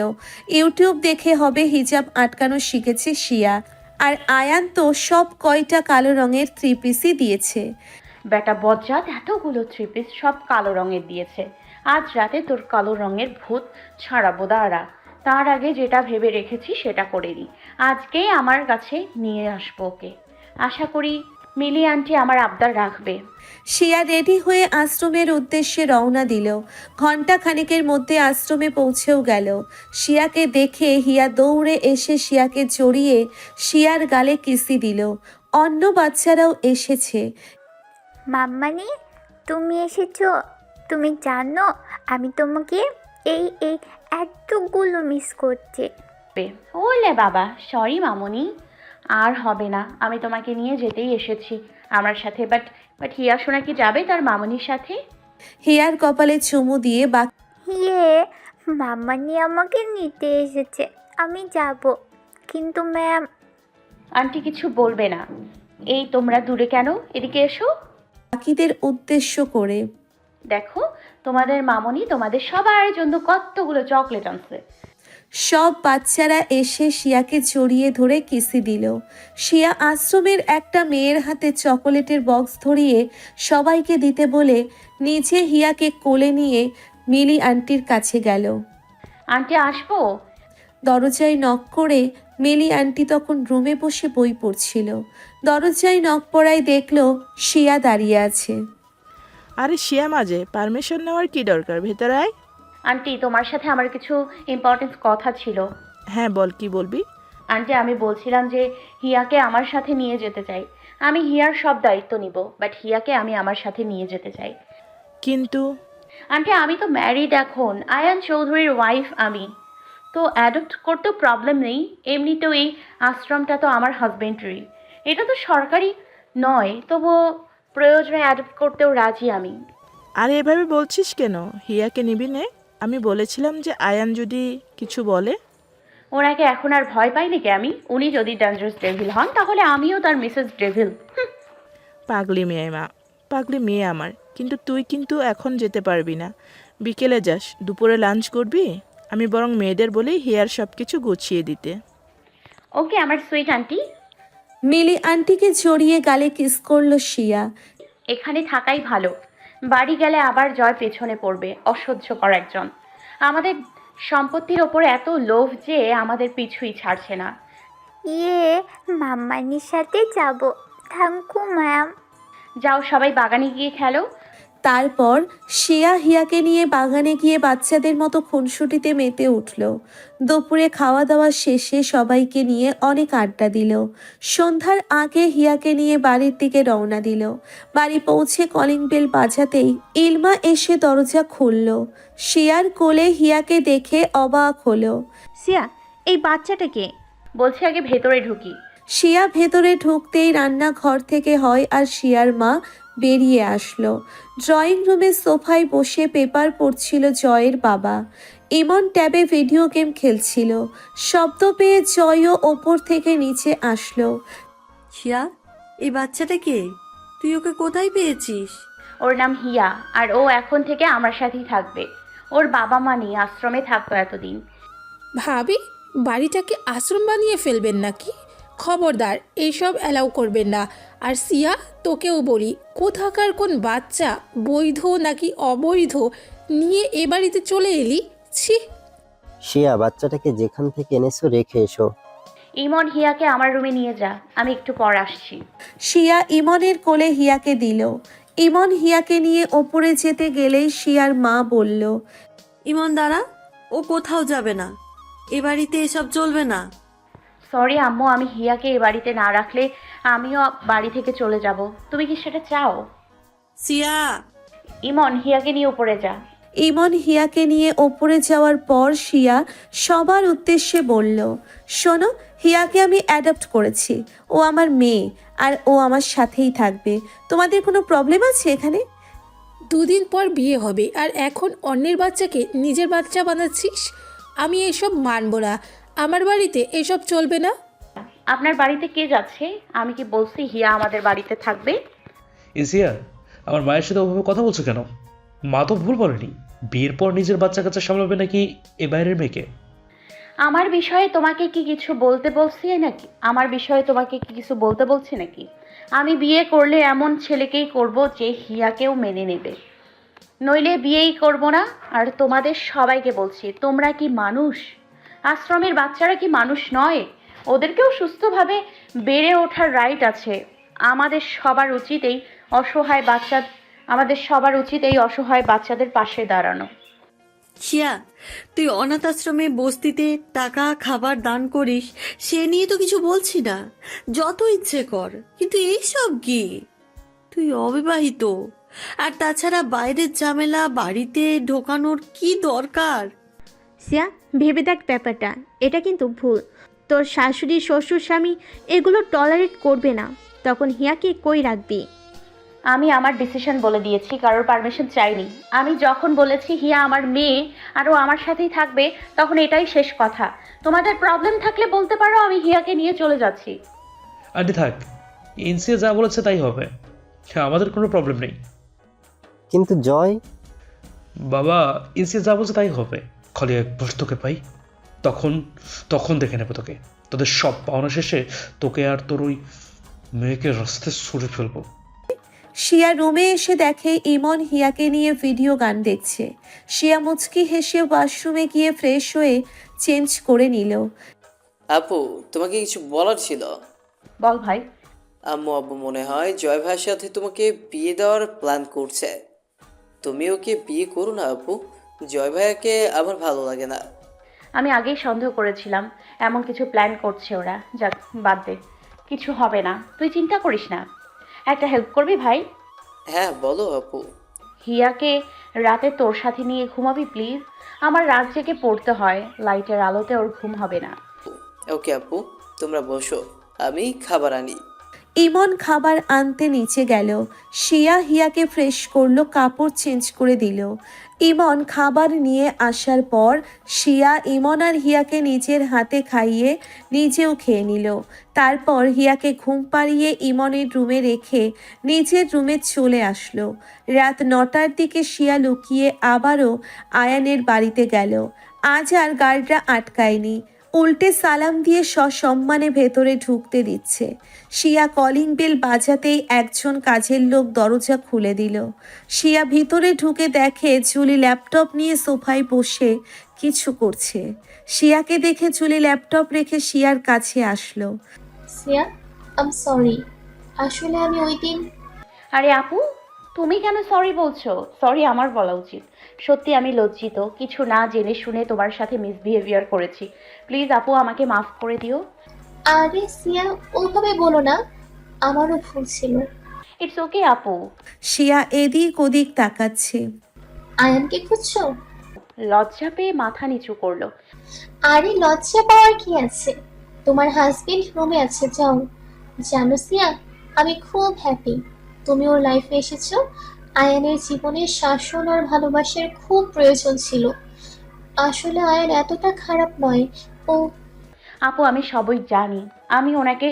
ইউটিউব দেখে হবে হিজাব আটকানো শিখেছে শিয়া। আর আয়ান তো সব কয়টা কালো রঙের থ্রি পিসই দিয়েছে। বেটা বজ্জাত, এতগুলো থ্রি পিস সব কালো রঙের দিয়েছে। আজ রাতে তোর কালো রঙের ভূত ছাড়াবো, দাঁড়া। তার আগে যেটা ভেবে রেখেছি সেটা করে দিই। আজকেই আমার কাছে নিয়ে আসবো ওকে। আশা করি মিলি আন্টি আমার আবদার রাখবে। শিয়া রেডি হয়ে আশ্রমের উদ্দেশ্যে রওনা দিল। ঘন্টা খানেকের মধ্যে আশ্রমে পৌঁছেও গেল। শিয়াকে দেখে হিয়া দৌড়ে এসে শিয়াকে জড়িয়ে শিয়ার গালে কিসি দিল। অন্য বাচ্চারাও এসেছে। মাম্মানি, তুমি এসেছো? তুমি জানো আমি তোমাকে এই এই এতগুলো মিস করছি। ওলে বাবা, সরি মামুনি, আর হবে না। আমি তোমাকে নিয়ে যেতেই এসেছি আমার সাথে। বাট হিয়া শোনা কি যাবে তার মামুনির সাথে? হিয়ার কপালে চুমু দিয়ে ইয়ে, মাম্মানি আমাকে নিতে এসেছে, আমি যাব। কিন্তু ম্যাম। আন্টি কিছু বলবে না। এই তোমরা দূরে কেন? এদিকে এসো। বাকিদের উদ্দেশ্য করে দেখো, তোমাদের মামুনি তোমাদের সবার জন্য কতগুলো চকলেট আনছে। সব বাচ্চারা এসে শিয়াকে জড়িয়ে ধরে কিসি দিল। শিয়া আশ্রমের একটা মেয়ের হাতে চকোলেটের বক্স ধরিয়ে সবাইকে দিতে বলে নিজে হিয়াকে কোলে নিয়ে মিলি আন্টির কাছে গেল। আন্টি আসবো? দরজায় নক করে মিলি আন্টি তখন রুমে বসে বই পড়ছিল। দরজায় নক পড়ায় দেখল শিয়া দাঁড়িয়ে আছে। আরে শিয়া, মাঝে পারমিশন নেওয়ার কি দরকার? ভেতরে আয়। আন্টি, তোমার সাথে আমার কিছু ইম্পর্টেন্ট কথা ছিল। হ্যাঁ বল, কি বলবি? আন্টি, আমি বলছিলাম যে হিয়াকে আমার সাথে নিয়ে যেতে চাই। আমি হিয়ার সব দায়িত্ব নিব, বাট হিয়াকে আমি আমার সাথে নিয়ে যেতে চাই। কিন্তু আন্টি, আমি তো ম্যারিড এখন। আয়ান চৌধুরীর ওয়াইফ আমি। তো অ্যাডপ্ট করতেও প্রবলেম নেই। এমনিতেও এই আশ্রমটা তো আমার হাজবেন্ডেরই। এটা তো সরকারি নয়, তবুও প্রয়োজনে অ্যাডপ্ট করতেও রাজি আমি। আরে এভাবে বলছিস কেন? হিয়াকে নিবি নে। আমি বলেছিলাম যে আয়ান যদি কিছু বলে। ও ওনাকে এখন আর ভয় পাই নাকি আমি? উনি যদি ডেঞ্জারাস ডেভিল হন তাহলে আমিও তার মিসেস ডেভিল। পাগলি মেয়ে মা, পাগলি মেয়ে আমার। কিন্তু তুই কিন্তু এখন যেতে পারবি না, বিকেলে যাস। দুপুরে লাঞ্চ করবি? আমি বরং মেয়েদের বলি হেয়ার সব কিছু গুছিয়ে দিতে। ওকে আমার সুইট আন্টি। মিলি আন্টিকে জড়িয়ে গালে কিস করলো শিয়া। এখানে থাকাই ভালো, বাড়ি গেলে আবার জয় পেছনে পড়বে। অসহ্যকর একজন। আমাদের সম্পত্তির ওপরে এত লোভ যে আমাদের পিছুই ছাড়ছে না। মাম্মানির সাথে যাব। Thank you ma'am. যাও সবাই বাগানে গিয়ে খেলো। তারপর শিয়া হিয়াকে নিয়ে বাগানে গিয়ে বাচ্চাদের মতো খুনসুটিতে মেতে উঠল। দুপুরে খাওয়া দাওয়া শেষে সবাইকে নিয়ে অনেক আড্ডা দিল। সন্ধ্যার আগে হিয়াকে নিয়ে বাড়ির দিকে রওনা দিল। বাড়ি পৌঁছে কলিং বেল বাজাতেই ইলমা এসে দরজা খুলল। শিয়ার কোলে হিয়াকে দেখে অবাক হলো। সিয়া, এই বাচ্চাটাকে। বলছি আগে ভেতরে ঢুকি। শিয়া ভেতরে ঢুকতেই রান্নাঘর থেকে হয় আর শিয়ার মা বেরিয়ে আসলো। ড্রয়িং রুমে সোফায় বসে পেপার পড়ছিল জয়ের বাবা। ইমন ট্যাবে ভিডিও গেম খেলছিল। শব্দ পেয়ে জয়ও ওপর থেকে নিচে আসলো। শিয়া, এই বাচ্চাটা কে? তুই ওকে কোথায় পেয়েছিস? ওর নাম হিয়া, আর ও এখন থেকে আমার সাথেই থাকবে। ওর বাবা মা নিয়ে আশ্রমে থাকতো এতদিন। ভাবি, বাড়িটাকে আশ্রম বানিয়ে ফেলবেন নাকি? খবরদার, এইসব অ্যালাউ করবেন না। আর সিয়া, তোকেও বলি, কোথাকার কোন বাচ্চা, বৈধ নাকি অবৈধ, নিয়ে এ বাড়িতে চলে এলি? ছি। শিয়া, বাচ্চাটাকে যেখান থেকে এনেছো রেখে এসো। ইমন, হিয়াকে আমার রুমে নিয়ে যা, আমি একটু পর আসছি। শিয়া ইমনের কোলে হিয়াকে দিল। ইমন হিয়াকে নিয়ে ওপরে যেতে গেলেই শিয়ার মা বলল, ইমন দাঁড়া, ও কোথাও যাবে না। এ বাড়িতে এসব চলবে না। সরি আম্মু, আমি হিয়াকে এ বাড়িতে না রাখলে আমিও বাড়ি থেকে চলে যাব। তুমি কি সেটা চাও? সিয়া। ইমন, হিয়াকে নিয়ে উপরে যা। ইমন হিয়াকে নিয়ে ওপরে যাওয়ার পর শিয়া সবার উদ্দেশ্যে বলল, শোনো, হিয়াকে আমি অ্যাডপ্ট করেছি। ও আমার মেয়ে আর ও আমার সাথেই থাকবে। তোমাদের কোনো প্রবলেম আছে এখানে? দুদিন পর বিয়ে হবে আর এখন অন্যের বাচ্চাকে নিজের বাচ্চা বানাচ্ছিস? আমি এসব মানব না। আমার বাড়িতে এসব চলবে না। আপনার বাড়িতে কে যাচ্ছে? আমি কি বলছি হিয়া আমাদের বাড়িতে থাকবে? ইন্সিয়া, আমার মায়ের সাথে ওভাবে কথা বলছো কেন? মা তো ভুল বলেনি। বিয়ের পর নিজের বাচ্চা কাচ্চা সামলাবে নাকি এ বাইরের মেয়েকে? আমার বিষয়ে তোমাকে কি কিছু বলতে বলছি নাকি? আমার বিষয়ে তোমাকে কি কিছু বলতে বলছি নাকি? আমি বিয়ে করলে এমন ছেলেকেই করব যে হিয়াকেও মেনে নেবে, নইলে বিয়েই করব না। আর তোমাদের সবাইকে বলছি, তোমরা কি মানুষ? আশ্রমের বাচ্চারা কি মানুষ নয়? ওদেরকেও সুস্থভাবে বেড়ে ওঠার রাইট আছে। আমাদের সবার উচিত এই অসহায় বাচ্চাদের পাশে দাঁড়ানো। শিয়া, তুই অনাথ আশ্রমে বস্তিতে টাকা খাবার দান করিস, সে নিয়ে তো কিছু বলছি না। যত ইচ্ছে কর, কিন্তু এইসব কি? তুই অবিবাহিত। আর তাছাড়া বাইরের ঝামেলা বাড়িতে ঢোকানোর কি দরকার? সিয়া, ভেবে দেখ ব্যাপারটা। এটা কিন্তু ভুল। তোর শাশুড়ি, শ্বশুর, স্বামী এগুলো টলারেট করবে না। তখন হিয়াকে কই রাখবি? আমি আমার ডিসিশন বলে দিয়েছি, কারোর পারমিশন চাইনি। আমি যখন বলেছি হিয়া আমার মেয়ে আর ও আমার সাথেই থাকবে, তখন এটাই শেষ কথা। তোমাদের প্রবলেম থাকলে বলতে পারো, আমি হিয়াকে নিয়ে চলে যাচ্ছি। আন্টি থাক, ইন্সিয়া যা বলেছে তাই হবে। আমাদের কোনো প্রবলেম নেই। কিন্তু জয়। বাবা, ইন্সিয়া যা বলছে তাই হবে। খালি একবার তোকে পাই, তখন দেখে নেবো তোকে। তোদের সব পাওনা শেষে তোকে আর তোর ওই মেয়েকে রাস্তায় ছুড়ে ফেলবো। শিয়া রুমে এসে দেখে ইমন হিয়াকে নিয়ে ভিডিও গান দেখছে। শিয়া মুচকি হেসে ওয়াশরুমে গিয়ে ফ্রেশ হয়ে চেঞ্জ করে নিল। আপু, তোমাকে কিছু বলার ছিল। বল ভাই। আম্মু আব্বু মনে হয় জয় ভাইয়ের সাথে তোমাকে বিয়ে দেওয়ার প্ল্যান করছে। তুমি ওকে বিয়ে করো না আপু। জয় ভাইয়াকে আমার ভালো লাগে না। আমি আগেই সন্দেহ করেছিলাম এমন কিছু প্ল্যান করছে ওরা। যাক, বাদ দে, কিছু হবে না, তুই চিন্তা করিস না। একটা হেল্প করবি ভাই? হ্যাঁ বলো আপু। হিয়াকে রাতে তোর সাথে নিয়ে ঘুমাবি প্লিজ। আমার রাত জেগে পড়তে হয়, লাইটের আলোতে ওর ঘুম হবে না। ওকে আপু, তোমরা বসো, আমি খাবার আনি। ইমন খাবার আনতে নিচে গেল। শিয়া হিয়াকে ফ্রেশ করলো, কাপড় চেঞ্জ করে দিল। ইমন খাবার নিয়ে আসার পর শিয়া ইমন আর হিয়াকে নিজের হাতে খাইয়ে নিজেও খেয়ে নিল। তারপর হিয়াকে ঘুম পাড়িয়ে ইমনের রুমে রেখে নিজের রুমে চলে আসলো। রাত 9টার দিকে শিয়া লুকিয়ে আবারও আয়ানের বাড়িতে গেল। আজ আর গার্ডরা আটকায়নি, উল্টে সালাম দিয়ে সসম্মানে ভেতরে ঢুকতে দিচ্ছে। শিয়া কলিং বেল বাজাতেই একজন কাজের লোক দরজা খুলে দিল। শিয়া ভিতরে ঢুকে দেখে জুলি ল্যাপটপ নিয়ে সোফায় বসে কিছু করছে। শিয়াকে দেখে জুলি ল্যাপটপ রেখে শিয়ার কাছে আসলো। সিয়া, আম সরি, আসলে আমি ওই দিন আরে আপু, তুমি কেন সরি বলছো? সরি আমার বলা উচিত। সত্যি আমি লজ্জিত, কিছু না জেনে শুনে তোমার সাথে মিসবিহেভিয়ার করেছি। প্লিজ আপু, আমাকে মাফ করে দিও। আরে সিয়া, ওভাবে বলো না, আমারও ভুল ছিল। ইটস ওকে আপু। শিয়া এদিক ওদিক তাকাচ্ছে। আয়ানকে খুঁজছো? লজ্জা পেয়ে মাথা নিচু করলো। আরে লজ্জা পাওয়ার কি আছে, তোমার হাজবেন্ড রুমে আছে, যাও। জানো সিয়া, আমি খুব হ্যাপি তুমি ওর লাইফে এসেছো। আয়ানের জীবনে শাসন আর ভালোবাসার খুব প্রয়োজন ছিল। আসলে আয়ান এতটা খারাপ নয়। ও আপু, আমি সবই জানি, আমি ওনাকে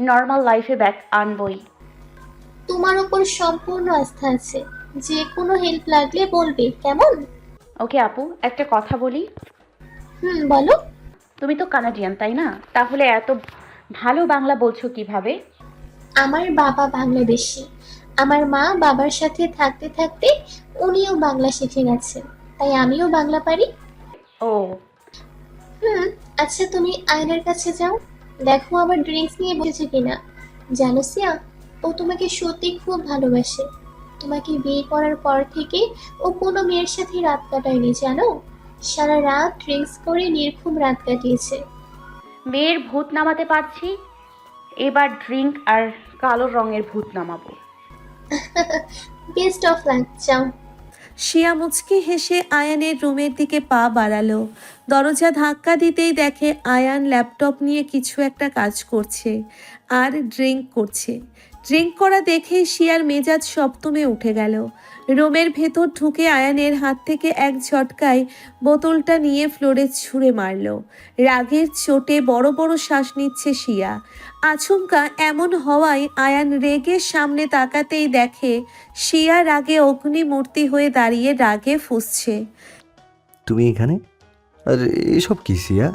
নর্মাল লাইফে ব্যাক আনবই। তোমার উপর সম্পূর্ণ আস্থা আছে, যে কোনো হেল্প লাগলে বলবে, কেমন? ওকে আপু, একটা কথা বলি। বলো। তুমি তো কানাডিয়ান, তাই না? তাহলে এত ভালো বাংলা বলছো কিভাবে? আমার বাবা বাংলাদেশী, আমার মা বাবার সাথে থাকতে থাকতে উনিও বাংলা শিখে গেছেন, তাই আমিও বাংলা পারি। ও আচ্ছা, তুমি আয়নার কাছে যাও, দেখো আবার ড্রিঙ্কস নিয়ে বসেছে কিনা। জানো সিয়া, ও তোমাকে সত্যি খুব ভালোবাসে। তোমাকে বিয়ে করার পর থেকে ও কোনো মেয়ের সাথে রাত কাটায়নি, জানো? সারা রাত ড্রিঙ্কস করে নির্ঘুম রাত কাটিয়েছে। মেয়ের ভূত নামাতে পারছি, এবার ড্রিঙ্ক আর কালো রঙের ভূত নামাবো। বেস্ট অফ লাক, যাও। শিয়া মুচকি হেসে আয়ানের রুমের দিকে পা বাড়ালো। দরজা ধাক্কা দিতেই দেখে আয়ান ল্যাপটপ নিয়ে কিছু একটা কাজ করছে আর ড্রিঙ্ক করছে। ড্রিঙ্ক করা দেখেই শিয়ার মেজাজ সপ্তমে উঠে গেল। রুমের ভেতর ঢুকে আয়ানের হাত থেকে এক ঝটকায় বোতলটা নিয়ে ফ্লোরে ছুঁড়ে মারল। রাগের চোটে বড় বড় শ্বাস নিচ্ছে শিয়া। আচমকা এমন হওয়ায় আয়ান রেগে সামনে তাকাতেই দেখে শিয়া রাগে অগ্নিমূর্তি হয়ে দাঁড়িয়ে রাগে ফুঁসছে। তুমি এখানে? আর এসব কি সিয়া?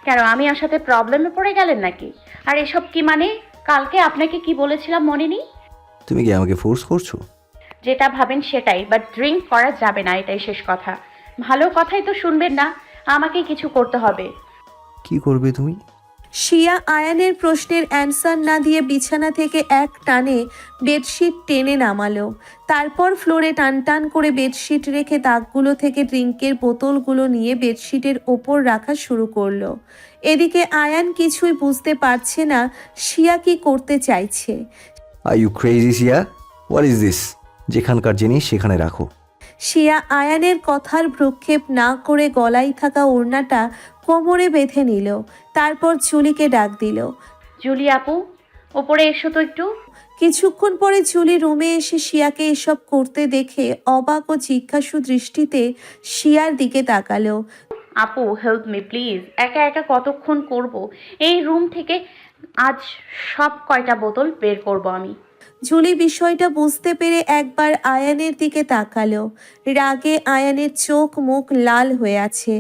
কেন, আমি ওর সাথে প্রবলেমে পড়ে গেলেন নাকি? আর এসব কি মানে? কালকে আপনাকে কি বলেছিলাম মনে নেই? তুমি কি আমাকে ফোর্স করছো? যেটা ভাবেন সেটাই, বাট ড্রিঙ্ক করা যাবে না, এটাই শেষ কথা। ভালো কথাই তো শুনবেন না, আমাকে কিছু করতে হবে। কি করবে তুমি? শিয়া আয়ানের প্রশ্নের অ্যান্সার না দিয়ে বিছানা থেকে এক টানে বেডশিট টেনে নামালো। তারপর ফ্লোরে টান টান করে বেডশিট রেখে দাগগুলো থেকে ড্রিঙ্কের বোতলগুলো নিয়ে বেডশিটের ওপর রাখা শুরু করলো। এদিকে আয়ান কিছুই বুঝতে পারছে না শিয়া কি করতে চাইছে। Are you crazy Siya? What is this? যেখানকার জিনিস সেখানে রাখো। শিয়া আয়ানের কথার ভ্রুক্ষেপ না করে গলায় থাকা ওড়নাটা কোমরে বেঁধে নিল। তারপর জুলিকে ডাক দিল। জুলি আপু, ওপরে এসো তো একটু। কিছুক্ষণ পরে জুলি রুমে এসে শিয়াকে এসব করতে দেখে অবাক ও জিজ্ঞাসু দৃষ্টিতে শিয়ার দিকে তাকালো। আপু হেল্প মি প্লিজ, একা একা কতক্ষণ করব? এই রুম থেকে আজ সব কয়টা বোতল বের করব আমি। জুলি বিষয়টা বুঝতে পেরে একবার আয়ানের দিকে তাকালো। রাগে আয়ানের চোখ মুখ লাল হয়ে আছে।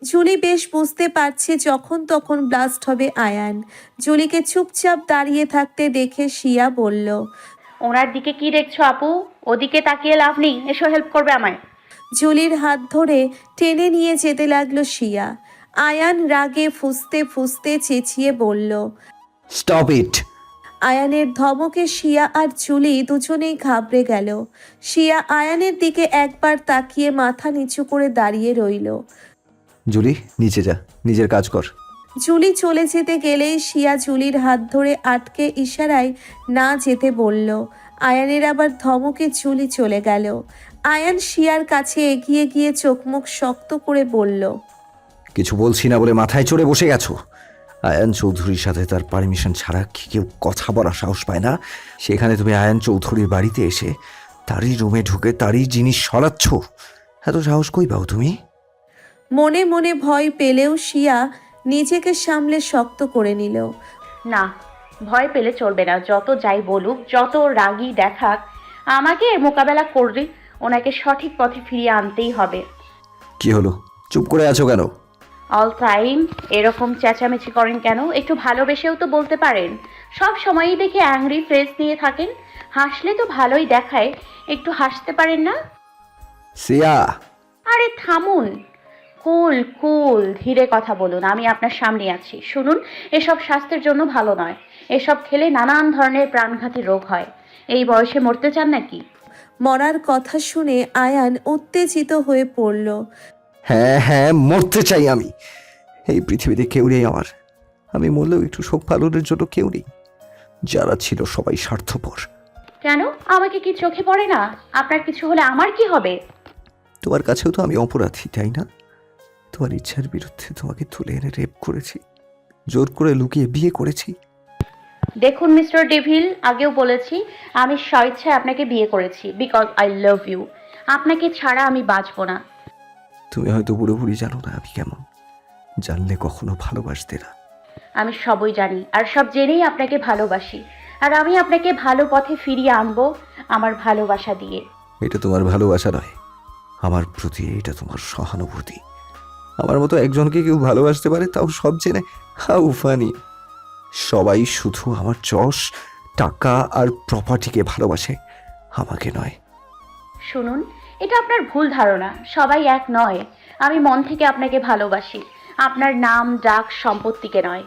জুলি বেশ বুঝতে পারছে যখন তখন ব্লাস্ট হবে আয়ান। জুলিকে চুপচাপ দাঁড়িয়ে থাকতে দেখে শিয়া বলল, ওনার দিকে কি দেখছো আপু? ওদিকে তাকিয়ে লাভ নেই, এসো হেল্প করবে আমায়। জুলির হাত ধরে টেনে নিয়ে যেতে লাগলো শিয়া। আয়ান রাগে ফুঁসতে ফুঁসতে চেঁচিয়ে বলল, স্টপ ইট! আয়ানের ধমকে শিয়া আর জুলি দুজনেই ঘাবড়ে গেল। শিয়া আয়ানের দিকে একবার তাকিয়ে মাথা নিচু করে দাঁড়িয়ে রইল। জুলি, নিচে যা, নিজের কাজ কর। জুলি চলে যেতে গেলেই শিয়া জুলির হাত ধরে আটকে ইশারায় না যেতে বলল। আয়ানের আবার ধমকে জুলি চলে গেল। আয়ান শিয়ার কাছে এগিয়ে গিয়ে চোখ মুখ শক্ত করে বলল, কিছু বলছি না বলে মাথায় চড়ে বসে গেছো? আয়ান চৌধুরীর সাথে তার পারমিশন ছাড়া কি কেউ কথা বলার সাহস পায় না? সেখানে তুমি আয়ান চৌধুরীর বাড়িতে এসে তারই রুমে ঢুকে তারই জিনিস সরাচ্ছ। এত সাহস কই পাও তুমি? মনে মনে ভয় পেলেও শিয়া নিজেকে সামলে শক্ত করে নিল। না, ভয় পেলে চলবে না। যত যাই বলুক, যত রাগী দেখাক, আমাকে মোকাবেলা করলে ওনাকে সঠিক পথে ফিরিয়ে আনতেই হবে। কি হলো, চুপ করে আছো কেন? অল টাইম এরকম চেঁচামেচি করেন কেন? একটু ভালোবেসেও তো বলতে পারেন। সব সময়ই দেখে অ্যাংরি ফেস নিয়ে থাকেন। হাসলে তো ভালোই দেখায়, একটু হাসতে পারেন না? সিয়া, আরে থামুন, কুল কুল, ধীরে কথা বলুন। আমি আপনার সামনে আছি, শুনুন। এসব স্বাস্থ্যের জন্য ভালো নয়। এসব খেলে নানান ধরনের প্রাণঘাতী রোগ হয়। এই বয়সে মরতে চান নাকি? মরার কথা শুনে আয়ান উত্তেজিত হয়ে পড়ল। হ্যাঁ হ্যাঁ, মরতে চাই আমি। এই পৃথিবীতে কেউ নেই আমার। আমি মরলেও একটু শোক পালনের জন্য কেউ নেই। যারা ছিল সবাই স্বার্থপর। কেন? আমাকে কি চোখে পড়ে না? আপনার কিছু হলে আমার কি হবে? তোমার কাছেও তো আমি অপরাধী, তাই না? তোমার ইচ্ছার বিরুদ্ধে তোমাকে তুলে এনে রেপ করেছি, জোর করে লুকিয়ে বিয়ে করেছি। দেখুন মিস্টার ডেভিল, আগেও বলেছি আমি স্বেচ্ছায় আপনাকে বিয়ে করেছি বিকজ আই লাভ ইউ। আপনাকে ছাড়া আমি বাঁচব না। তুমি হয়তো পুরোপুরি জানো না আমি কেমন। জানলে কখনো ভালোবাসতে না। আমি সবই জানি, আর সব জেনেই আপনাকে ভালোবাসি। আর আমি আপনাকে ভালো পথে ফিরিয়ে আনবো আমার ভালোবাসা দিয়ে। এটা তোমার ভালোবাসা নয়, আমার প্রতি এটা তোমার সহানুভূতি। আমার মতো একজনকে কেউ ভালোবাসতে পারে, তাও সব জেনে। How funny. সবাই শুধু আমার যশ, টাকা আর প্রপার্টিকে ভালোবাসে, আমাকে নয়। শুনুন, এটা আপনার ভুল ধারণা। সবাই এক নয়। আমি মন থেকে আপনাকে ভালোবাসি, আপনার নাম ডাক সম্পত্তিকে নয়।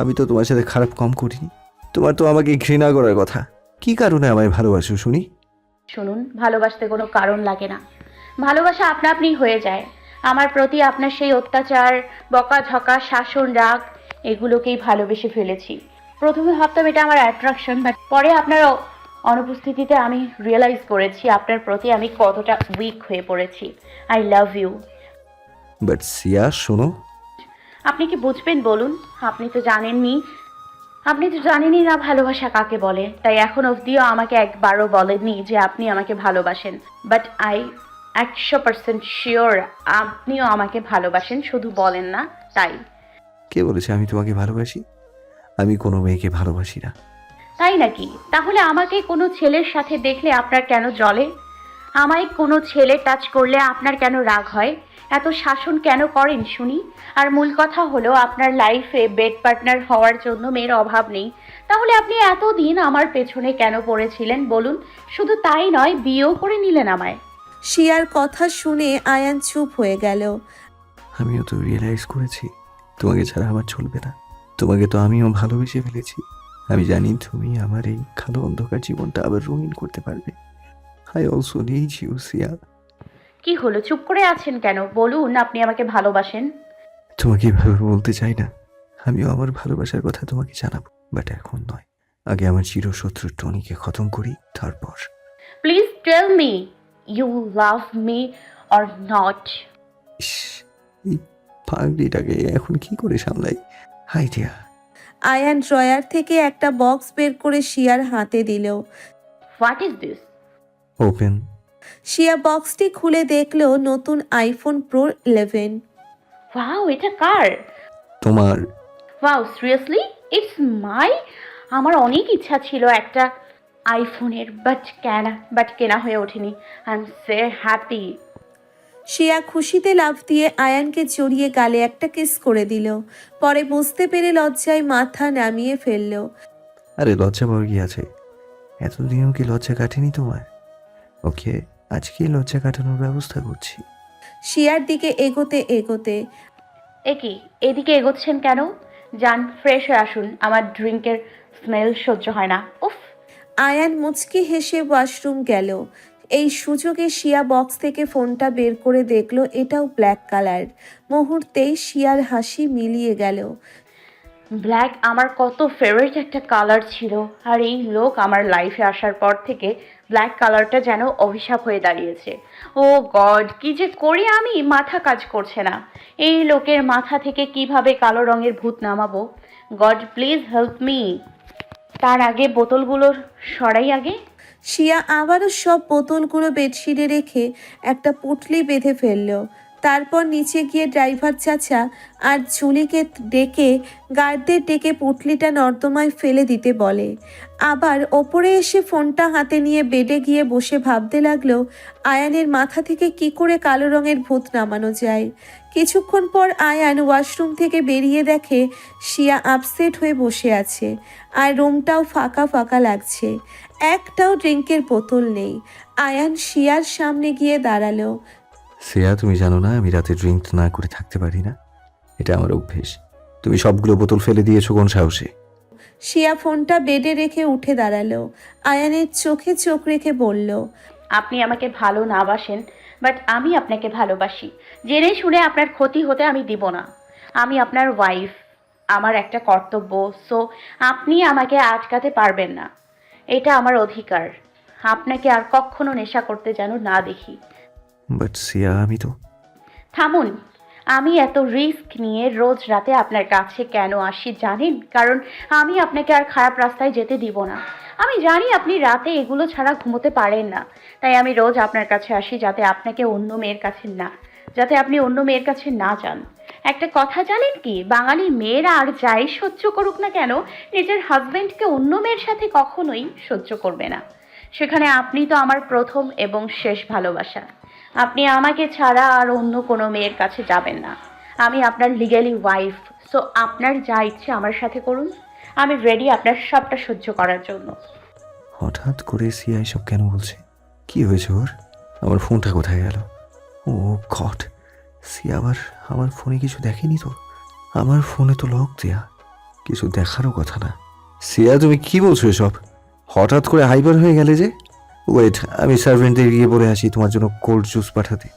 আমি তো তোমার সাথে খারাপ কম করিনি। তোমার তো আমাকে ঘৃণা করার কথা। কি কারণে আমায় ভালোবাসো শুনি? শুনুন, ভালোবাসতে কোনো কারণ লাগে না। ভালোবাসা আপনা আপনি হয়ে যায়। আমার প্রতি আপনার সেই অত্যাচার, বকাঝকা, শাসন, রাগ, এগুলোকেই ভালোবেসে ফেলেছি। প্রথমে ভাবতাম এটা আমার অ্যাট্রাকশন, বাট পরে আপনার অনুপস্থিতিতে আমি রিয়েলাইজ করেছি আপনার প্রতি আমি কতটা উইক হয়ে পড়েছি। I love you. But Siya, শোনো। আপনি কি বুঝবেন বলুন? আপনি তো জানেনই না ভালোবাসা কাকে বলে। তাই এখন অবধিও আমাকে একবারও বলেননি যে আপনি আমাকে ভালোবাসেন। বাট আই 100% শিওর আপনিও আমাকে ভালোবাসেন, শুধু বলেন না তাই। কে বলেছে আমি তোমাকে ভালোবাসি? আমি কোনো মেয়েকে ভালোবাসি না। তাই নাকি? তাহলে আমাকে কোনো ছেলের সাথে দেখলে আপনার কেন জ্বলে? আমায় কোনো ছেলে টাচ করলে আপনার কেন রাগ হয়? এত শাসন কেন করেন শুনি? আর মূল কথা হলো, আপনার লাইফে বেড পার্টনার হওয়ার জন্য মেয়ের অভাব নেই। তাহলে আপনি এতদিন আমার পেছনে কেন পড়েছিলেন বলুন? শুধু তাই নয়, বিয়েও করে নিলেন আমায়। শিয়ার কথা শুনে আয়ান চুপ হয়ে গেল। আমিও তো রিয়েলাইজ করেছি তোমাকে ছাড়া আমার চলবে না। তোমাকে তো আমিও ভালোবেসে ফেলেছি। আমি জানি তুমি আমার এই কালো অন্ধকার জীবনটা আবার রঙিন করতে পারবে। আই অলসো নিড ইউ সিয়া। কি হলো, চুপ করে আছেন কেন? বলুন আপনি আমাকে ভালোবাসেন। তোমাকে এভাবে বলতে চাই না। আমিও আমার ভালোবাসার কথা তোমাকে জানাবো, বাট এখন নয়। আগে আমার চিরশত্রু টনিকে খতম করি, তারপর। Please tell me you love me or not. ইস, এই পাগড়িটাকে এখন কি করে সামলাই? আইডিয়া। আয়ান ড্রয়ার থেকে একটা বক্স বের করে শিয়ার হাতে দিল। What is this? ওপেন। শিয়া বক্সটি খুলে দেখল নতুন আইফোন প্রো 11। ওয়াও, এটা কার? তোমার। Wow, seriously? It's my. আমার অনেক ইচ্ছা ছিল একটা আইফোনের, বাট কেনা হয়ে ওঠেনি। I am so happy. শিয়া খুশিতে লাফ দিয়ে আয়ানকে জড়িয়ে গালে একটা কিস করে দিল। পরে বুঝতে পেরে লজ্জায় মাথা নামিয়ে ফেলল। আরে লজ্জা পাওয়ার কি আছে? এতদিনও কি লজ্জা কাটেনি তোমার? ওকে, আজকেই লজ্জা কাটানোর ব্যবস্থা করছি। শিয়ার দিকে এগোতে এগোতে কি এদিকে এগোচ্ছেন কেন? যান, ফ্রেশ হয়ে আসুন। আমার ড্রিঙ্কের স্মেল সহ্য হয় না। উফ। আয়ান মুচকি হেসে ওয়াশরুম গেল। এই সুযোগে শিয়া বক্স থেকে ফোনটা বের করে দেখল এটাও ব্ল্যাক কালার। মুহূর্তেই শিয়ার হাসি মিলিয়ে গেল। ব্ল্যাক আমার কত ফেভারিট একটা কালার ছিল, আর এই লোক আমার লাইফে আসার পর থেকে ব্ল্যাক কালারটা যেন অভিশাপ হয়ে দাঁড়িয়েছে। ও গড, কি যে করি আমি, মাথা কাজ করছে না। এই লোকের মাথা থেকে কিভাবে কালো রঙের ভূত নামাবো? God please help me. তার আগে বোতলগুলোর সরাই আগে। শিয়া আবারও সব বোতলগুলো বেডশিটে রেখে একটা পুটলি বেঁধে ফেলল। তারপর নিচে গিয়ে ড্রাইভার চাচা আর জুলিকে ডেকে গার্ডদের ডেকে পুটলিটা নর্দমায় ফেলে দিতে বলে। আবার ওপরে এসে ফোনটা হাতে নিয়ে বেডে গিয়ে বসে ভাবতে লাগলো আয়ানের মাথা থেকে কি করে কালো রঙের ভূত নামানো যায়। কিছুক্ষণ পর আয়ান ওয়াশরুম থেকে বেরিয়ে দেখে শিয়া আপসেট হয়ে বসে আছে আর রুমটাও ফাঁকা ফাঁকা লাগছে। একটাও ড্রিঙ্কের বোতল নেই। আয়ান শিয়ার সামনে গিয়ে দাঁড়ালো। শ্রেয়া, তুমি জানো না আমি রাতে ড্রিঙ্ক না করে থাকতে পারি না, এটা আমার অভ্যেস। তুমি সবগুলো বোতল ফেলে দিয়েছো কোন সাহসে? শিয়া ফোনটা বেডে রেখে উঠে দাঁড়ালো। আয়ানের চোখে চোখ রেখে বলল, আপনি আমাকে ভালো না বাসেন, বাট আমি আপনাকে ভালোবাসি। জেনে শুনে আপনার ক্ষতি হতে আমি দিব না। আমি আপনার ওয়াইফ, আমার একটা কর্তব্য। সো আপনি আমাকে আটকাতে পারবেন না, এটা আমার অধিকার। আপনাকে আর কখনো নেশা করতে যেন না দেখি। বাট শ্রেয়া, আমি তো... থামুন। আমি এত রিস্ক নিয়ে রোজ রাতে আপনার কাছে কেন আসি জানেন? কারণ আমি আপনাকে আর খারাপ রাস্তায় যেতে দিব না। আমি জানি আপনি রাতে এগুলো ছাড়া ঘুমোতে পারেন না, তাই আমি রোজ আপনার কাছে আসি যাতে আপনাকে অন্য মেয়ের কাছে যাতে আপনি অন্য মেয়ের কাছে না যান। একটা কথা জানেন কি, বাঙালি মেয়েরা আর যাই সহ্য করুক না কেন, নিজের হাজবেন্ডকে অন্য মেয়ের সাথে কখনোই সহ্য করবে না। সেখানে আপনি তো আমার প্রথম এবং শেষ ভালোবাসা। আপনি আমাকে ছাড়া আর অন্য কোনো মেয়ের কাছে যাবেন না। আমি আপনার লিগ্যালি ওয়াইফ। সো আপনার যা ইচ্ছে আমার সাথে করুন। আমি রেডি আপনার সবটা সহ্য করার জন্য। হঠাৎ করে শ্রেয়া এসব কেন বলছে? কি হয়েছে ওর? আমার ফোনটা কোথায় গেল? ও গড, শ্রেয়া আবার আমার ফোনে কিছু দেখেনি তো? আমার ফোনে তো লক দেয়া, কিছু দেখারও কথা না। শ্রেয়া, তুমি কি বলছো এসব? হঠাৎ করে হাইপার হয়ে গেলে যে? ওয়েট, আমি সার্ভেন্টদের গিয়ে বলে আসি তোমার জন্য কোল্ড জুস পাঠাতে।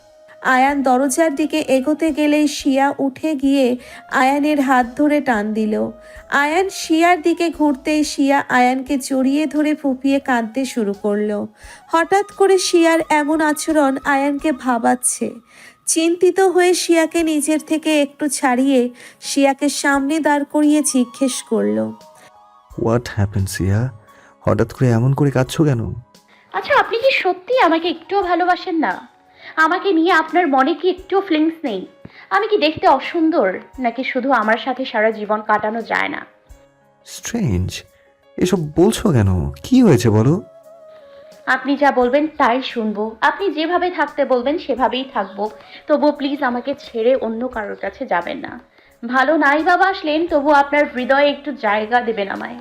আয়ান দরজার দিকে এগোতে গেলেই শিয়া উঠে গিয়ে আয়ানের হাত ধরে টান দিল। আয়ান শিয়ার দিকে ঘুরতেই শিয়া আয়ানকে জড়িয়ে ধরে ফুঁপিয়ে কাঁদতে শুরু করলো। হঠাৎ করে শিয়ার এমন আচরণ আয়ানকে ভাবাচ্ছে। চিন্তিত হয়ে শিয়াকে নিজের থেকে একটু ছাড়িয়ে শিয়াকে সামনে দাঁড় করিয়ে জিজ্ঞেস করলো, হোয়াট হ্যাপেন শ্রেয়া? হঠাৎ করে এমন করে কাঁদছো কেন? আচ্ছা, আপনি কি সত্যি আমাকে একটুও ভালোবাসেন না? আমাকে নিয়ে আপনার মনে কি একটুও ফিলিংস নেই? আমি কি দেখতে অসুন্দর, নাকি শুধু আমার সাথে সারা জীবন কাটানো যায় না? স্ট্রেঞ্জ, এসব বলছো কেন? কি হয়েছে বলো? আপনি যা বলবেন তাই শুনবো। আপনি যেভাবে থাকতে বলবেন সেভাবেই থাকবো। তবু প্লিজ আমাকে ছেড়ে অন্য কারোর কাছে যাবেন না। ভালো নাই বাবা আসলেন, তবু আপনার হৃদয়ে একটু জায়গা দেবেন আমায়।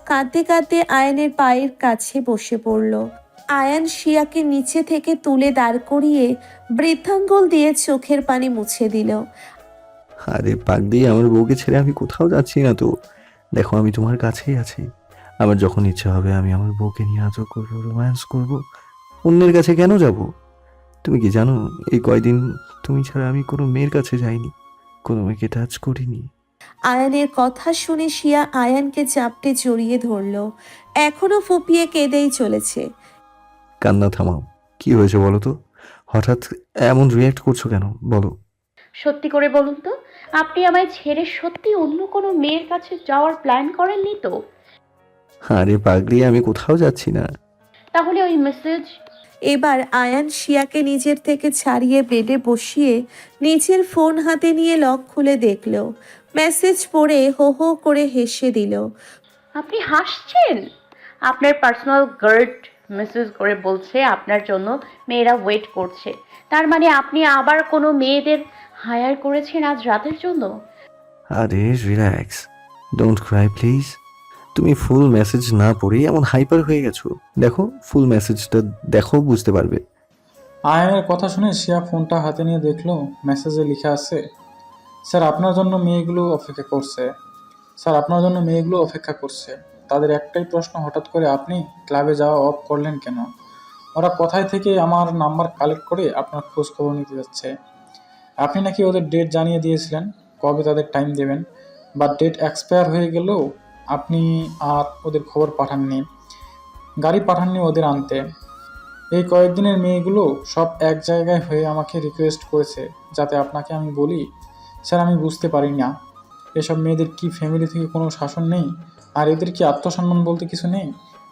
কাঁদতে কাঁদতে আয়ানের পায়ের কাছে বসে পড়ল। আয়ান শিয়াকে নিচে থেকে তুলে দাঁড় করিয়ে বৃদ্ধাঙ্গুল দিয়ে চোখের পানি মুছে দিল। আরে পাগলি, আমার বউকে ছেড়ে আমি কোথাও যাচ্ছি না তো। দেখো, আমি তোমার কাছেই আছি। আমার যখন ইচ্ছা হবে আমি আমার বউকে নিয়ে আদর করবো, রোম্যান্স করবো। অন্যের কাছে কেন যাব? তুমি কি জানো, এই কয়দিন তুমি ছাড়া আমি কোনো মেয়ের কাছে যাইনি, কোনো মেয়েকে টাচ করিনি। আয়ানের কথা শুনে শিয়া আয়ানকে চাপটে জড়িয়ে ধরল। এখনো ফুপিয়ে কেঁদেই চলেছে। কান্না থামাও। কি হয়েছে বলো তো? হঠাৎ এমন রিয়্যাক্ট করছো কেন বলো? সত্যি করে বলুন তো, আপনি আমায় ছেড়ে সত্যি অন্য কোনো মেয়ের কাছে যাওয়ার প্ল্যান করেননি তো? আরে পাগলি, আমি কোথাও যাচ্ছি না। তাহলে ওই মেসেজ? এবার আয়ান শিয়াকে নিজের থেকে ছাড়িয়ে বেডে বসিয়ে নিজের ফোন হাতে নিয়ে লক খুলে দেখল। মেসেজ পড়ে হো হো করে হেসে দিল। আপনি হাসছেন? আপনার পার্সোনাল গার্ড মেসেজ করে বলছে আপনার জন্য মেয়েরা ওয়েট করছে। তার মানে আপনি আবার কোনো মেয়েদের হায়ার করেছেন আজ রাতের জন্য? আরে রিল্যাক্স, ডোন্ট ক্রাই প্লিজ। তুমি ফুল মেসেজ না পড়েই এমন হাইপার হয়ে গেছো। দেখো, ফুল মেসেজটা দেখো, বুঝতে পারবে। আয়ানের কথা শুনে শিয়া ফোনটা হাতে নিয়ে দেখলো মেসেজে লেখা আছে, স্যার আপনার জন্য মেয়েগুলো অপেক্ষা করছে। স্যার আপনার জন্য মেয়েগুলো অপেক্ষা করছে। তাদের একটাই প্রশ্ন, হঠাৎ করে আপনি ক্লাবে যাওয়া অফ করলেন কেন? ওরা কোথায় থেকে আমার নাম্বার কালেক্ট করে আপনার খোঁজ খবর নিতে যাচ্ছে। আপনি নাকি ওদের ডেট জানিয়ে দিয়েছিলেন কবে তাদের টাইম দেবেন, বা ডেট এক্সপায়ার হয়ে গেলেও আপনি আর ওদের খবর পাঠাননি, গাড়ি পাঠাননি ওদের আনতে। এই কয়েকদিনের মেয়েগুলো সব এক জায়গায় হয়ে আমাকে রিকোয়েস্ট করেছে যাতে আপনাকে আমি বলি, স্যার আমি বুঝতে পারি না এসব মেয়েদের কি ফ্যামিলি থেকে কোনো শাসন নেই, আর এদের কি আত্মসম্মান বলতে কিছু নেই?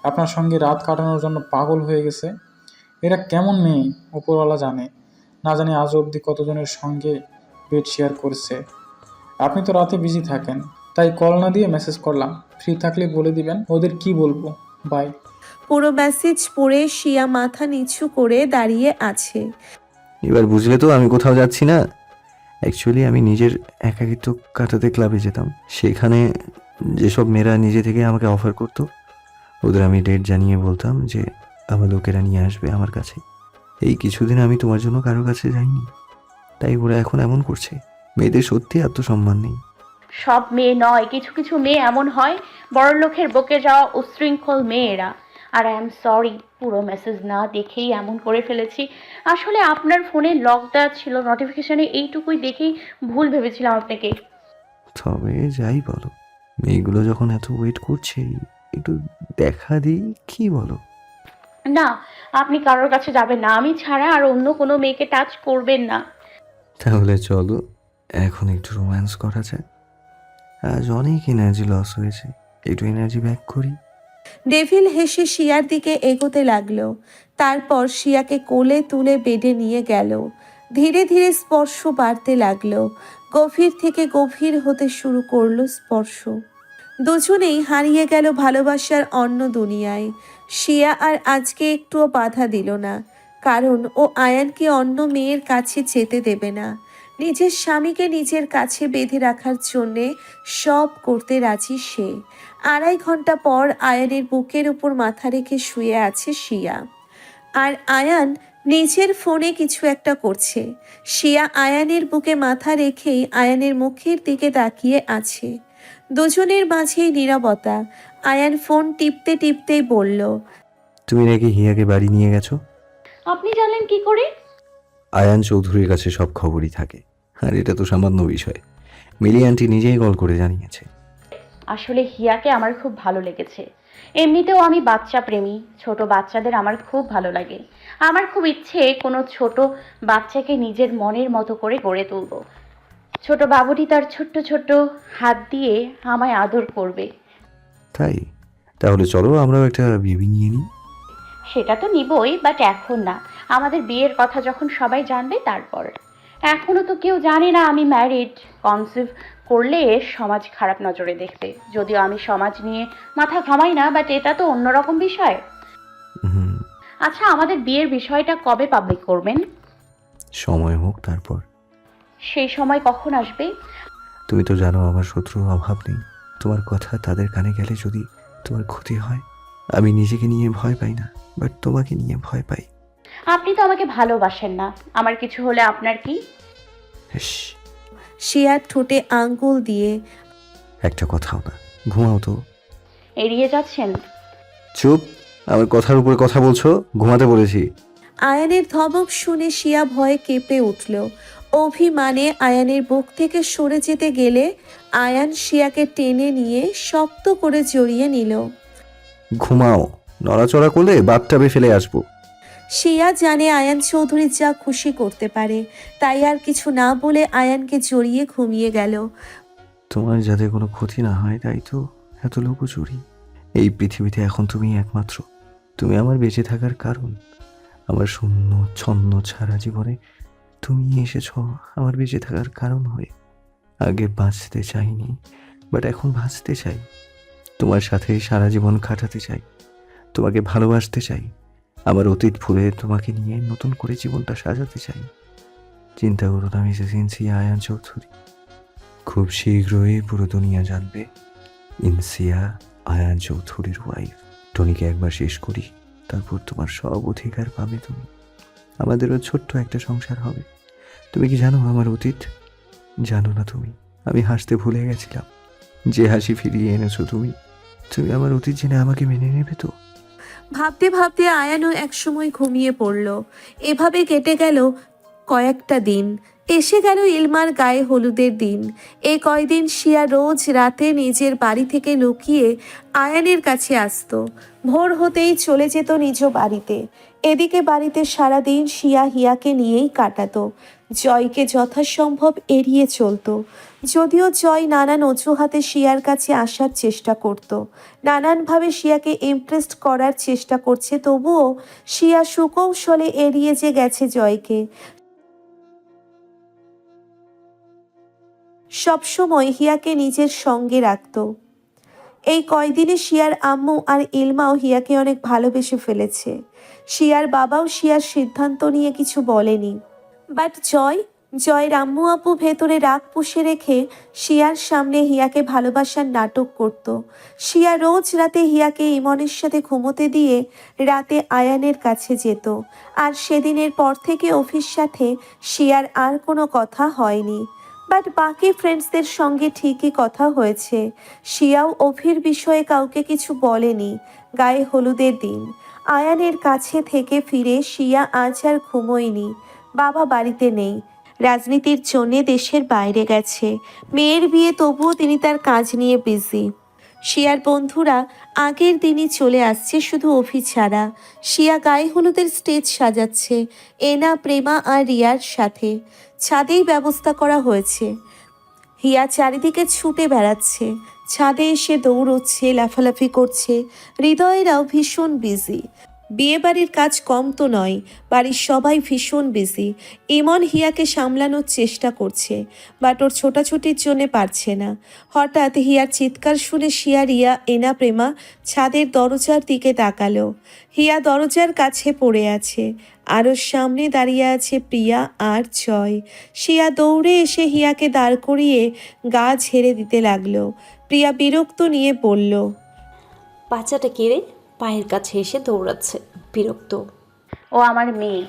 আপনার সঙ্গে রাত কাটানোর জন্য পাগল হয়ে গেছে। এরা কেমন মেয়ে উপরওয়ালা জানে, না জানি আজ অবধি কতজনের সঙ্গে বেড শেয়ার করছে। আপনি তো রাতে বিজি থাকেন, তাই কল না দিয়ে মেসেজ করলাম। ফ্রি থাকলে বলে দিবেন ওদের কি বলবো। বাই। পুরো মেসেজ পড়ে শিয়া মাথা নিচু করে দাঁড়িয়ে আছে। এবার বুঝলে তো আমি কোথাও যাচ্ছি না। অ্যাকচুয়ালি আমি নিজের একাকিত্ব কাটাতে ক্লাবে যেতাম। সেখানে যেসব মেয়েরা নিজে থেকে আমাকে অফার করতো, ওদের আমি ডেট জানিয়ে বলতাম যে আমার লোকেরা নিয়ে আসবে আমার কাছে। এই কিছুদিন আমি তোমার জন্য কারো কাছে যাইনি, তাই ওরা এখন এমন করছে। মেয়েদের সত্যি আত্মসম্মান নেই। সব মেয়ে নয়, কিছু কিছু মেয়ে এমন হয়, বড়লোকের বকে যাওয়া উচ্ছৃঙ্খল মেয়েরা। আর আই এম সরি, পুরো মেসেজ না দেখেই এমন করে ফেলেছি। আসলে আপনার ফোনে লক দেওয়া ছিল, নোটিফিকেশনে এইটুকুই দেখেই ভুল ভেবেছিলাম আপনাকে। তবে যাই বলো, মেয়েগুলো যখন এত ওয়েট করছে, একটু দেখা দিই, কি বলো? না, আপনি কারোর কাছে যাবেন না, আমি ছাড়া আর অন্য কোনো মেয়েকে টাচ করবেন না। তাহলে চলো এখন একটু রোম্যান্স করা যায়। আজ অনেক এনার্জি লস হয়েছে, একটু এনার্জি ব্যাক করি। ডেভিল হেসে শিয়ার দিকে এগোতে লাগলো। তারপর শিয়াকে কোলে তুলে বেডে নিয়ে গেল। ধীরে ধীরে স্পর্শ বাড়তে লাগলো, গভীর থেকে গভীর হতে শুরু করলো স্পর্শ। দুজনেই হারিয়ে গেল ভালোবাসার অন্য দুনিয়ায়। শিয়া আর আজকে একটুও বাধা দিল না, কারণ ও আয়ানকে অন্য মেয়ের কাছে যেতে দেবে না। নিজের স্বামীকে নিজের কাছে বেঁধে রাখার জন্যে সব করতে রাজি সে। 2.5 ঘন্টা পর আয়ানের বুকের উপর মাথা রেখে শুয়ে আছে শিয়া, আর আয়ান নিজের ফোনে কিছু একটা করছে। শিয়া আয়ানের বুকে মাথা রেখেই আয়ানের মুখের দিকে তাকিয়ে আছে। দুজনের মাঝেই নীরবতা। আয়ান ফোন টিপতে টিপতেই বলল, তুমি নাকি হিয়াকে বাড়ি নিয়ে গেছো? আপনি জানলেন কি করে? আয়ান চৌধুরীর কাছে সব খবরই থাকে, আর এটা তো সামান্য বিষয়। মিলি আন্টি নিজেই কল করে জানিয়েছে। আসলে হিয়াকে আমার খুব ভালো লেগেছে। এমনিতেও আমি বাচ্চা প্রেমী, ছোট বাচ্চাদের আমার খুব ভালো লাগে। আমার খুব ইচ্ছে কোনো ছোট বাচ্চাকে নিজের মনের মতো করে গড়ে তুলব। ছোট বাবুটি তার ছোট্ট ছোট্ট হাত দিয়ে আমায় আদর করবে। তাই তাহলে চলো আমরাও একটা বেবি নিয়ে নিই। সেটা তো নিবই, বাট এখন না। আমাদের বিয়ের কথা যখন সবাই জানবে তারপর। এখনো তো কেউ জানে না আমি ম্যারিড। কনসিভ করলে সমাজ খারাপ নজরে দেখবে। যদিও আমি সমাজ নিয়ে মাথা ঘামাই না, বাট এটা তো অন্যরকম বিষয়। হুম, আচ্ছা, আমাদের বিয়ের বিষয়টা কবে পাবলিক করবেন? সময় হোক তারপর। সেই সময় কখন আসবে? তুমি তো জানো আমার শত্রুর অভাব নেই। তোমার কথা তাদের কানে গেলে যদি তোমার ক্ষতি হয়, আমি নিজেকে নিয়ে ভয় পাই না, বাট তোমাকে নিয়ে ভয় পাই। আপনি তো আমাকে ভালোবাসেন না, আমার কিছু হলে আপনার কি? ইস, শিয়ার ঠোঁটে আঙ্গুল দিয়ে। একটা কথাও না, ঘুমাও তো। এড়িয়ে যাচ্ছেন? চুপ, আমার কথার উপরে কথা বলছো। ঘুমাতে বলেছি। আয়ানের ধমক শুনে শিয়া ভয়ে কেঁপে উঠল। অভিমানে আয়ানের বুক থেকে সরে যেতে গেলে আয়ান শিয়াকে টেনে নিয়ে শক্ত করে জড়িয়ে নিল। ঘুমাও, নড়াচড়া করলে বাথটাবে ফেলে আসবো। শিয়া জানে আয়ান চৌধুরী যা খুশি করতে পারে, তাই আর কিছু না বলে আয়ানকে জড়িয়ে ঘুমিয়ে গেল। তোমার যাতে কোনো ক্ষতি না হয়, তাই তো এত লুকোচুরি। এই পৃথিবীতে এখন তুমি একমাত্র। তুমি আমার বেঁচে থাকার কারণ। আমার শূন্য ছন্ন ছাড়া জীবনে তুমি এসেছ আমার বেঁচে থাকার কারণ হয়ে। আগে বাঁচতে চাইনি, বাট এখন বাঁচতে চাই। তোমার সাথে সারা জীবন কাটাতে চাই, তোমাকে ভালোবাসতে চাই। আমার অতীত ভুলে তোমাকে নিয়ে নতুন করে জীবনটা সাজাতে চাই। চিন্তা করো না মিসেস ইনসিয়া আয়ান চৌধুরী। খুব শীঘ্রই পুরো দুনিয়া জানবে ইনসিয়া আয়ান চৌধুরীর ওয়াইফ। টনিকে একবার শেষ করি, তারপর তোমার সব অধিকার পাবে তুমি। আমাদেরও ছোট্ট একটা সংসার হবে। তুমি কি জানো আমার অতীত? জানো না তুমি? আমি হাসতে ভুলে গেছিলাম, যে হাসি ফিরিয়ে এনেছো তুমি। তুমি আমার অতীত জেনে আমাকে মেনে নেবে তো? ভাবতে ভাবতে আয়ানও একসময় ঘুমিয়ে পড়ল। এভাবে কেটে গেল কয়েকটা দিন। এসে গেল ইলমার গায়ে হলুদের দিন। এই কয়দিন শিয়া রোজ রাতে নিজের বাড়ি থেকে লুকিয়ে আয়ানের কাছে আসতো। ভোর হতেই চলে যেত নিজ বাড়িতে। এদিকে বাড়িতে সারাদিন শিয়া হিয়াকে নিয়েই কাটাতো। জয়কে যথাসম্ভব এড়িয়ে চলতো। যদিও জয় নানান অজুহাতে শিয়ার কাছে আসার চেষ্টা করত, নানানভাবে শিয়াকে ইমপ্রেসড করার চেষ্টা করছে, তবুও শিয়া সুকৌশলে এড়িয়ে যে গেছে জয়কে। সবসময় হিয়াকে নিজের সঙ্গে রাখত। এই কয়দিনে শিয়ার আম্মু আর ইলমাও হিয়াকে অনেক ভালোবেসে ফেলেছে। শিয়ার বাবাও শিয়ার সিদ্ধান্ত নিয়ে কিছু বলেনি। বাট জয়ের আম্মু আপু ভেতরে রাগ পুষে রেখে শিয়ার সামনে হিয়াকে ভালোবাসার নাটক করত। শিয়া রোজ রাতে হিয়াকে ইমনের সাথে ঘুমোতে দিয়ে রাতে আয়ানের কাছে যেত। আর সেদিনের পর থেকে অফিস সাথে শিয়ার আর কোনো কথা হয়নি। বাট বাকি ফ্রেন্ডসদের সঙ্গে ঠিকই কথা হয়েছে। শিয়াও অভির বিষয়ে কাউকে কিছু বলেনি। গায়ে হলুদের দিন আয়ানের কাছে থেকে ফিরে শিয়া আজ আর ঘুমোয়নি। বাবা বাড়িতে নেই, রাজনীতির জন্যে দেশের বাইরে গেছে। মেয়ের বিয়ে, তবুও তিনি তার কাজ নিয়ে বিজি। শিয়ার বন্ধুরা আগের দিনই চলে আসছে, শুধু অভি ছাড়া। শিয়া গায়ে হলুদের স্টেজ সাজাচ্ছে এনা, প্রেমা আর রিয়ার সাথে। ছাদেই ব্যবস্থা করা হয়েছে। হিয়া চারিদিকে ছুটে বেড়াচ্ছে, ছাদে এসে দৌড়চ্ছে, লাফালাফি করছে। হৃদয়েরাও ভীষণ বিজি। বিয়ে বাড়ির কাজ কম তো নয়, বাড়ির সবাই ভীষণ বিজি। ইমন হিয়াকে সামলানোর চেষ্টা করছে, বাট ওর ছোটাছুটির জন্যে পারছে না। হঠাৎ হিয়ার চিৎকার শুনে শিয়া, রিয়া, এনা, প্রেমা ছাদের দরজার দিকে তাকালো। হিয়া দরজার কাছে পড়ে আছে, আর ওর সামনে দাঁড়িয়ে আছে প্রিয়া আর জয়। শিয়া দৌড়ে এসে হিয়াকে দাঁড় করিয়ে গা ঝেড়ে দিতে লাগলো। প্রিয়া বিরক্ত নিয়ে বলল, বাচ্চাটা কেড়ে পায়ের কাছে এসে দৌড়াচ্ছে, বিরক্ত। ও আমার মেয়ে,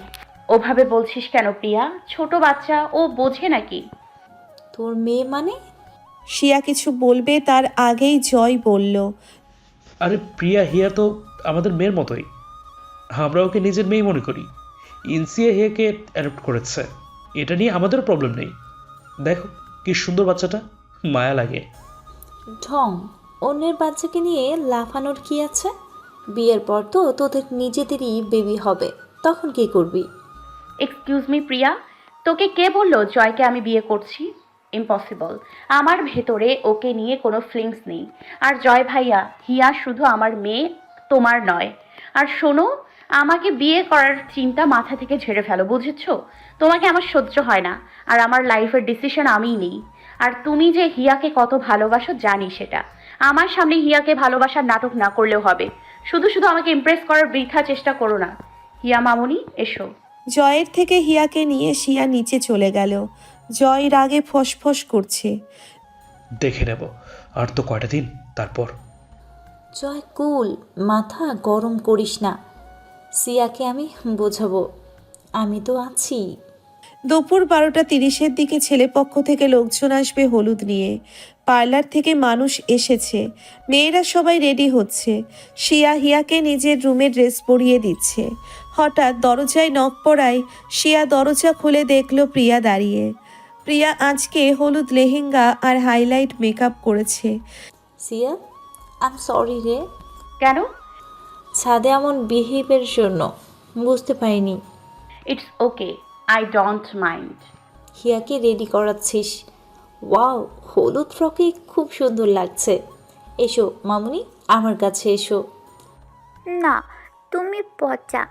ওভাবে বলছিস কেন প্রিয়া? ছোট বাচ্চা, ও বোঝে নাকি? তোর মেয়ে মানে? শিয়া কিছু বলবে তার আগেই জয় বলল, আরে প্রিয়া হিয়া তো আমাদের মেয়ের মতোই, আমরা ওকে নিজের মেয়ে মনে করি। ইনসিয়া হিয়াকে অ্যাডপ্ট করেছে, এটা নিয়ে আমাদেরও প্রবলেম নেই। দেখো কি সুন্দর বাচ্চাটা, মায়া লাগে। ঢং, অন্যের বাচ্চাকে নিয়ে লাফানোর কি আছে? বিয়ের পর তো তোদের নিজেদেরই বেবি হবে, তখন কি করবি? এক্সকিউজ মি প্রিয়া, তোকে কে বললো জয়কে আমি বিয়ে করছি? ইম্পসিবল। আমার ভেতরে ওকে নিয়ে কোনো ফিলিংস নেই। আর জয় ভাইয়া, হিয়া শুধু আমার মেয়ে, তোমার নয়। আর শোনো, আমাকে বিয়ে করার চিন্তা মাথা থেকে ঝেড়ে ফেলো, বুঝেছো? তোমাকে আমার সহ্য হয় না, আর আমার লাইফের ডিসিশন আমিই নিই। আর তুমি যে হিয়াকে কত ভালোবাসো জানি সেটা। আমার সামনে হিয়াকে ভালোবাসার নাটক না করলেও হবে। শুধু শুধু আমাকে ইমপ্রেস করার বৃথা চেষ্টা করো না। হিয়া মামুনি, এসো। জয়ের থেকে হিয়াকে নিয়ে শিয়া নিচে চলে গেল। জয় রাগে ফসফস করছে। দেখে নেব, আর তো কয়টা দিন, তারপর। জয় কুল, মাথা গরম করিস না। সিয়াকে আমি বোঝাবো, আমি তো আছি। দুপুর 12:30 দিকে ছেলেপক্ষ থেকে লোকজন আসবে হলুদ নিয়ে। পার্লার থেকে মানুষ এসেছে, মেয়েরা সবাই রেডি হচ্ছে। শিয়া হিয়াকে নিজের রুমে ড্রেস পরিয়ে দিচ্ছে। হঠাৎ দরজায় নক পড়ায় শিয়া দরজা খুলে দেখল প্রিয়া দাঁড়িয়ে। প্রিয়া আজকে হলুদ লেহেঙ্গা আর হাইলাইট মেকআপ করেছে। সিয়া, আই এম সরি রে। কেন? ছাদে এমন বিহেভের জন্য বুঝতে পারিনি। It's okay, I don't mind. হিয়াকে রেডি করাচ্ছিস? ওয়াও, হলুদ ফ্রকে খুব সুন্দর লাগছে। এসো মামুনি, আমার কাছে এসো। না, তুমি পচা,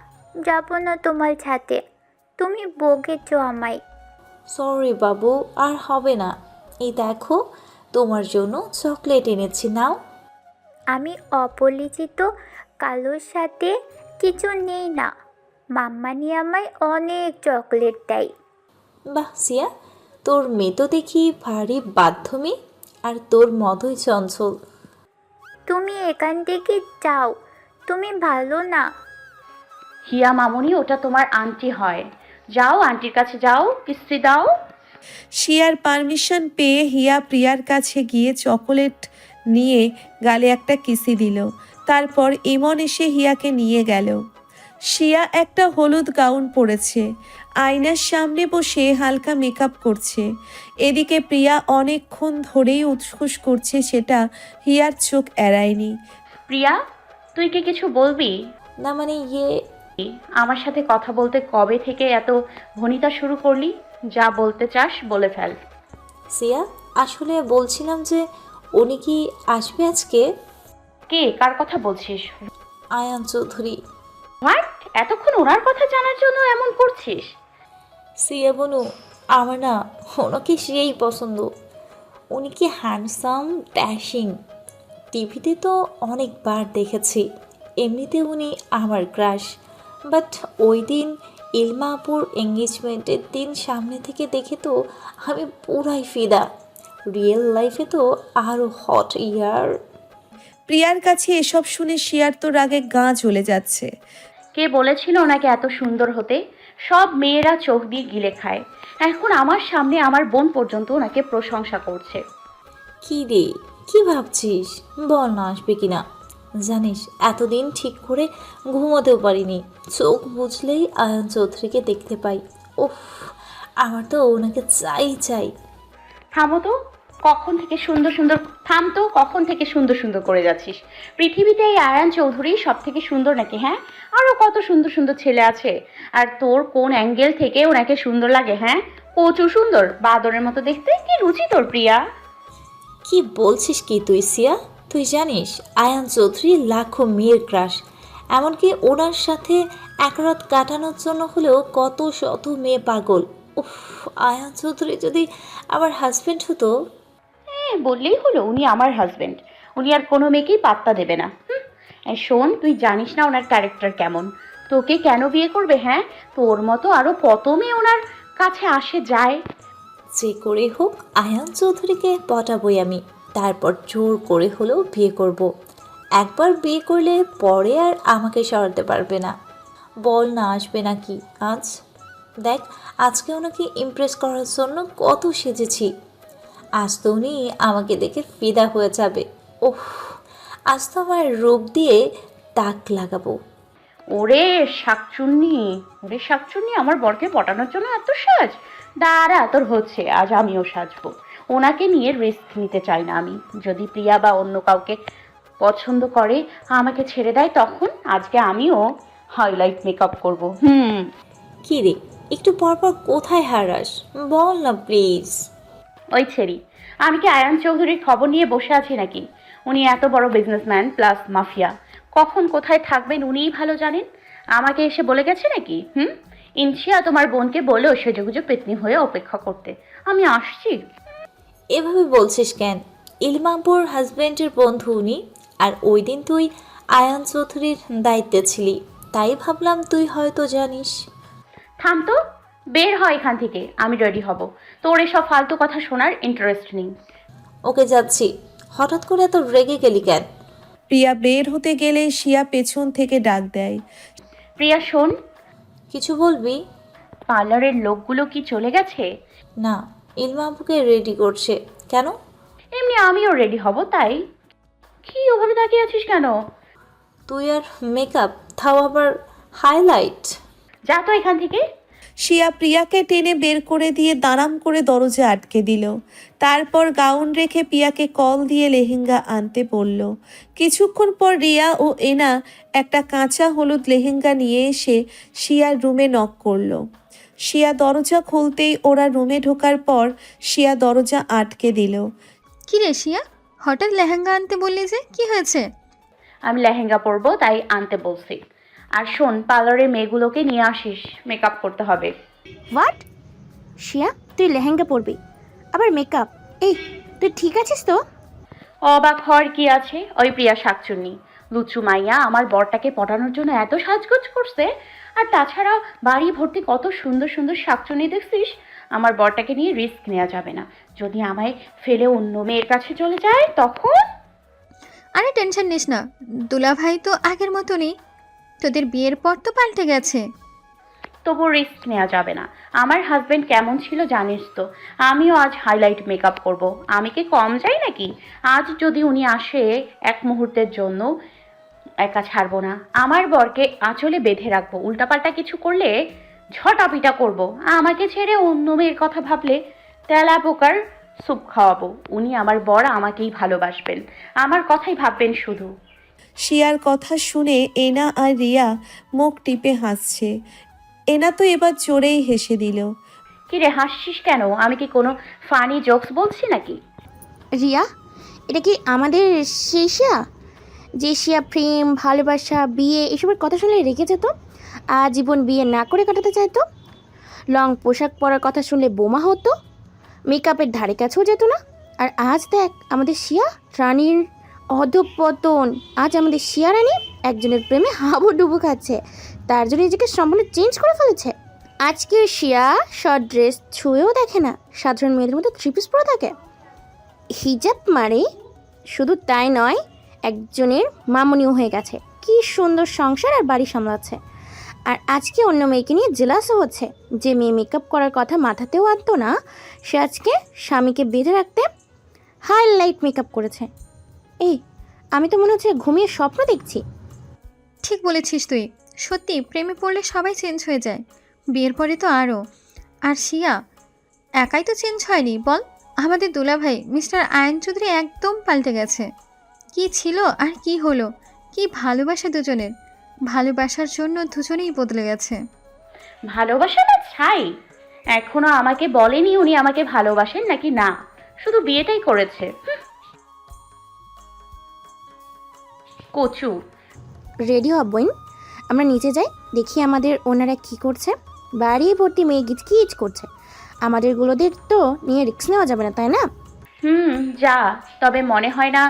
যাব না তোমার সাথে। তুমি বকেছো আমায়। সরি বাবু, আর হবে না। এই দেখো, তোমার জন্য চকলেট এনেছি, নাও। আমি অপরিচিত কালোর সাথে কিছু নেই না। মাম্মানি আমায় অনেক চকলেট দেয়। বাহ সিয়া, তোর মেয়ে তো দেখি ভারী বাধ্যমী, আর তোর মতোই চঞ্চল। তুমি এখান থেকে যাও, তুমি ভালো না। হিয়া মামুনি, ওটা তোমার আন্টি হয়। যাও, আন্টির কাছে যাও, কিস্তি দাও। শিয়ার পারমিশন পেয়ে হিয়া প্রিয়ার কাছে গিয়ে চকোলেট নিয়ে গালে একটা কিসি দিল। তারপর ইমন এসে হিয়াকে নিয়ে গেল। শিয়া একটা হলুদ গাউন পরেছে, আয়নার সামনে বসে হালকা মেকআপ করছে। এদিকে প্রিয়া অনেকক্ষণ ধরেই উৎসুস করছে, সেটা হিয়ার চোখ এড়ায়নি। প্রিয়া, তুই কি কিছু বলবি? না মানে আমার সাথে কথা বলতে কবে থেকে এত ভনিতা শুরু করলি? যা বলতে চাস বলে ফেল। সিয়া, আসলে বলছিলাম যে উনি কি আসবে আজকে? কে, কার কথা বলছিস? আয়ান চৌধুরী। হোয়াট? এতক্ষণ ওনার কথা জানার জন্য এমন করছিস? সিয়া বনু, আমার না ওনাকে সেই পছন্দ। উনি কি হ্যান্ডসাম, ড্যাশিং। টিভিতে তো অনেকবার দেখেছি, এমনিতে উনি আমার ক্রাশ। বাট ওই দিন ইলমা আপুর এঙ্গেজমেন্টের দিন সামনে থেকে দেখে তো আমি পুরাই ফিদা। রিয়েল লাইফে তো আরও হট ইয়ার। প্রিয়ার কাছে এসব শুনে শিয়ার তো রাগে গা জ্বলে যাচ্ছে। কে বলেছিল ওনাকে এত সুন্দর হতে? সব মেয়েরা চোখ দিয়ে গিলে খায়। এখন আমার সামনে আমার বোন পর্যন্ত ওনাকে প্রশংসা করছে। কি রে, কি ভাবছিস? বল না আসবে কিনা। জানিস এতদিন ঠিক করে ঘুমোতেও পারিনি, চোখ বুঝলেই আয়ান চৌধুরীকে দেখতে পাই। উফ, আমার তো ওনাকে চাই চাই। থামো তো, কখন থেকে সুন্দর সুন্দর থাম তো, কখন থেকে সুন্দর সুন্দর করে যাচ্ছিস? পৃথিবীতে এই আয়ান চৌধুরী সব থেকে সুন্দর নাকি? হ্যাঁ, আরও কত সুন্দর সুন্দর ছেলে আছে। আর তোর কোন অ্যাঙ্গেল থেকে ওনাকে সুন্দর লাগে? হ্যাঁ, প্রচুর সুন্দর, বাদরের মতো দেখতে। কি রুচি তোর প্রিয়া! কি বলছিস কি তুই সিয়া? তুই জানিস আয়ান চৌধুরী লাখো মেয়ের ক্রাশ। এমনকি ওনার সাথে এক রাত কাটানোর জন্য হলেও কত শত মেয়ে পাগল। উফ, আয়ান চৌধুরী যদি আমার হাজবেন্ড হতো। হ্যাঁ, বললেই হলো উনি আমার হাজবেন্ড। উনি আর কোনো মেয়েকেই পাত্তা দেবে না। এই শোন, তুই জানিস না ওনার ক্যারেক্টার কেমন। তোকে কেন বিয়ে করবে? হ্যাঁ, তোর মতো আরও কত মেয়ে ওনার কাছে আসে যায়। যে করে হোক আয়ান চৌধুরীকে পটাবই আমি, তারপর জোর করে হলেও বিয়ে করব। একবার বিয়ে করলে পরে আর আমাকে সরাতে পারবে না। বল না আসবে নাকি আজ? দেখ, আজকে ওনাকে ইমপ্রেস করার জন্য কত সেজেছি। আজ তো উনি আমাকে দেখে ফিদা হয়ে যাবে। ওহ, আজ তো আমার রূপ দিয়ে তাক লাগাবো। ওরে শাকচুন্নি, ওরে শাকচুন্নি, আমার বরকে পটানোর জন্য এত সাজ? দাঁড়া, তোর হচ্ছে, আজ আমিও সাজবো। ওনাকে নিয়ে রিস্ক নিতে চাই না আমি। যদি প্রিয়া বা অন্য কাউকে পছন্দ করে আমাকে ছেড়ে দেয়, তখন আজকে আমিও হাইলাইট মেকআপ করব। কি রে, একটু পরপর কোথায় হারাস? বল না প্লিজ। ওই ছেড়ি, আমি কি আয়ান চৌধুরীর খবর নিয়ে বসে আছি নাকি? উনি এত বড় বিজনেসম্যান প্লাস মাফিয়া, কখন কোথায় থাকবেন উনিই ভালো জানেন। আমাকে এসে বলে গেছে নাকি? ইনশিয়া তোমার বোনকে বলো সেজেগুজে পেতনি হয়ে অপেক্ষা করতে, আমি আসছি। এভাবে বলছিস কেন? ইলমাপুর হাজব্যান্ডের বন্ধু উনি। আর ওই দিন তুই আয়ান চৌধুরীর দায়িত্বে ছিলি, তাই ভাবলাম তুই হয়তো জানিস। থাম তো, বের হয় এখান থেকে, আমি রেডি হব। তোর এসব ফালতু কথা শোনার ইন্টারেস্ট নেই। ওকে, যাচ্ছি। হঠাৎ করে এত রেগে গেলি কেন? প্রিয়া বের হতে গেলে শিয়া পেছন থেকে ডাক দেয়। প্রিয়া শোন। কিছু বলবি? পার্লারের লোকগুলো কি চলে গেছে? না, ইলমা আপুকে রেডি করছে। কেন? এমনি আমিও রেডি হব তাই। কি ওভাবে তাকিয়ে আছিস কেন? তুই আর মেকআপ, তাও আবার হাইলাইট। যা তো এখান থেকে। শিয়া প্রিয়াকে টেনে বের করে দিয়ে দাঁড়াম করে দরজা আটকে দিল। তারপর গাউন রেখে প্রিয়াকে কল দিয়ে লেহেঙ্গা আনতে বলল। কিছুক্ষণ পর রিয়া ও এনা একটা কাঁচা হলুদ লেহেঙ্গা নিয়ে এসে শিয়ার রুমে নক করলো। শিয়া দরজা খুলতেই ওরা রুমে ঢোকার পর শিয়া দরজা আটকে দিল। কি রে শিয়া, হঠাৎ লেহেঙ্গা আনতে বললি যে, কি হয়েছে? আমি লেহেঙ্গা পরবো তাই আনতে বলছি। আর শোন, পার্লারের মেয়েগুলোকে নিয়ে আসিস, মেকআপ করতে হবে। হোয়াট? শিয়া, তুই লেহেঙ্গা পরবি আবার মেকআপ? এই, তুই ঠিক আছিস তো? অবাক হওয়ার কি আছে? ওই প্রিয়া শাকচুন্নি লুচু মাইয়া আমার বরটাকে পটানোর জন্য এত সাজগোজ করছে। আর তাছাড়া বাড়ি ভর্তি কত সুন্দর সুন্দর শাকচুন্নি দেখছিস। আমার বরটাকে নিয়ে রিস্ক নেওয়া যাবে না। যদি আমায় ফেলে অন্য মেয়ের কাছে চলে যায় তখন? আরে টেনশন নিস না, দুলাভাই তো আগের মতো নেই, তোদের বিয়ের পর তো পাল্টে গেছে। তবু রিস্ক নেওয়া যাবে না। আমার হাজবেন্ড কেমন ছিল জানিস তো। আমিও আজ হাইলাইট মেকআপ করব। আমি কি কম যাই নাকি? আজ যদি উনি আসে এক মুহূর্তের জন্য একা ছাড়বো না। আমার বরকে আঁচলে বেঁধে রাখবো। উল্টাপাল্টা কিছু করলে ঝটাপিটা করব। আমাকে ছেড়ে অন্য মেয়ের কথা ভাবলে তেলা পোকার স্যুপ খাওয়াবো। উনি আমার বর, আমাকেই ভালোবাসবেন, আমার কথাই ভাববেন শুধু। শিয়ার কথা শুনে এনা আর রিয়া মুখ টিপে হাসছে। এনা তো এবার জোরেই হেসে দিল। কি রে হাসছিস কেন? আমি কি কোনো ফানি জোকস বলছি নাকি? রিয়া, এটা কি আমাদের সেই শিয়া, যে শিয়া প্রেম ভালোবাসা বিয়ে এসবের কথা শুনলে রেগে যেত, আজীবন বিয়ে না করে কাটাতে চাইতো, লং পোশাক পরার কথা শুনলে বোমা হতো, মেকআপের ধারে কাছেও যেত না? আর আজ দেখ আমাদের শিয়া রানীর অধঃপতন। আজ আমাদের শিয়া রানী একজনের প্রেমে হাবুডুবু খাচ্ছে, তার জন্য নিজেকে সম্পূর্ণ চেঞ্জ করে ফেলেছে। আজকের শিয়া শর্ট ড্রেস ছুঁয়েও দেখে না, সাধারণ মেয়েদের মতো থ্রি পিস পরে থাকে, হিজাব মারে। শুধু তাই নয়, একজনের মামনিও হয়ে গেছে, কি সুন্দর সংসার আর বাড়ি সামলাচ্ছে। আর আজকে অন্য মেয়েকে নিয়ে জেলাসও হচ্ছে, যে মেয়ে মেকআপ করার কথা মাথাতেও আনতো না, সে আজকে স্বামীকে বেঁধে রাখতে হাইলাইট মেকআপ করেছে। এই, আমি তো মনে হচ্ছে ঘুমিয়ে স্বপ্ন দেখছি। ঠিক বলেছিস তুই, সত্যি প্রেমে পড়লে সবাই চেঞ্জ হয়ে যায়, বিয়ের পরে তো আরও। আর শিয়া একাই তো চেঞ্জ হয়নি বল, আমাদের দুলাভাই মিস্টার আয়ন চৌধুরী একদম পাল্টে গেছে। কি ছিল আর কি হলো, কি ভালোবাসা দুজনের, ভালোবাসার জন্য দুজনেই বদলে গেছে। ভালোবাসা না ছাই, এখনো আমাকে বলেনি উনি আমাকে ভালোবাসেন নাকি না, শুধু বিয়েটাই করেছে। কচু। রেডি হব বোন, আমরা নিচে যাই, দেখি আমাদের ওনারা কি করছে। বাড়ি ভর্তি মেয়ে গিচকিচ করছে, আমাদেরগুলোদের তো নিয়ে রিস্ক নেওয়া যাবে না, তাই না? যা, তবে মনে হয় না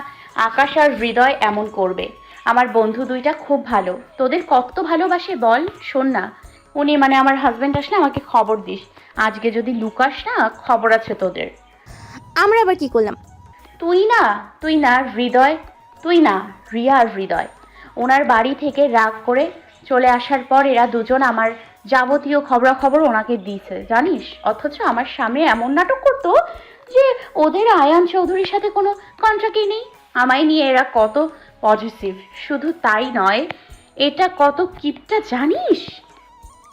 আকাশ আর হৃদয় এমন করবে। আমার বন্ধু দুইটা খুব ভালো, তোদের কত ভালোবাসে বল। শোন না, উনি মানে আমার হাজব্যান্ড আসলে আমাকে খবর দিস, আজকে যদি লুকাস না খবর আছে তোদের। আমরা আবার কি করলাম? তুই না হৃদয়, তুই না, রিয়া আর হৃদয় ওনার বাড়ি থেকে রাগ করে চলে আসার পর এরা দুজন আমার যাবতীয় খবরাখবর ওনাকে দিয়েছে জানিস, অথচ আমার সামনে এমন নাটক করতো যে ওদের আয়ান চৌধুরীর সাথে কোনো কন্ট্রাক্টই নেই। আমায় নিয়ে এরা কত পজিটিভ, শুধু তাই নয়, এটা কত কিপটা জানিস।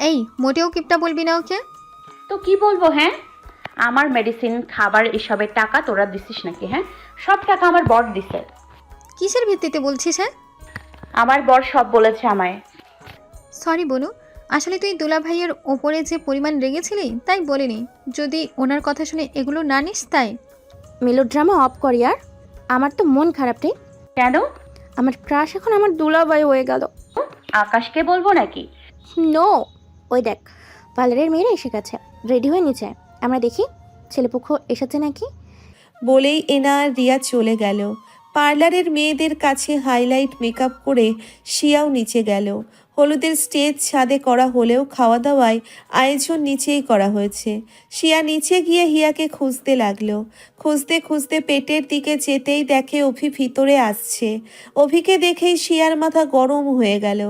এই মোটেও কিপটা বলবি না ওকে। তো কি বলবো? হ্যাঁ, আমার মেডিসিন খাবার এসবের টাকা তোরা দিছিস নাকি? হ্যাঁ, সব টাকা আমার বর দিছে। কিসের ভিত্তিতে বলছিস? হ্যাঁ, আমার বর সব বলেছে আমায়। সরি বনু, আসলে তুই দুলা ভাইয়ের ওপরে যে পরিমাণ রেগেছিলি তাই বলিনি, যদি ওনার কথা শুনে এগুলো না নিস তাই। মেলোড্রামা অফ কর ইয়ার, আমার তো মন খারাপ রে। কেন? আমার ক্রাশ এখন আমার দুলাভাই হয়ে গেল। আকাশকে বলবো নাকি? নো, ওই দেখ পার্লারের মেয়েরা এসে গেছে, রেডি হয়ে নিচে, আমরা দেখি ছেলেপক্ষ এসেছে নাকি। বলেই এনা আর রিয়া চলে গেল। পার্লারের মেয়েদের কাছে হাইলাইট মেকআপ করে শিয়াও নিচে গেল। হলুদের স্টেজ ছাদে করা হলেও খাওয়া দাওয়ায় আয়োজন নিচেই করা হয়েছে। শিয়া নিচে গিয়ে হিয়াকে খুঁজতে লাগলো। খুঁজতে খুঁজতে পেটের দিকে যেতেই দেখে অভি ভিতরে আসছে। অভিকে দেখেই শিয়ার মাথা গরম হয়ে গেল,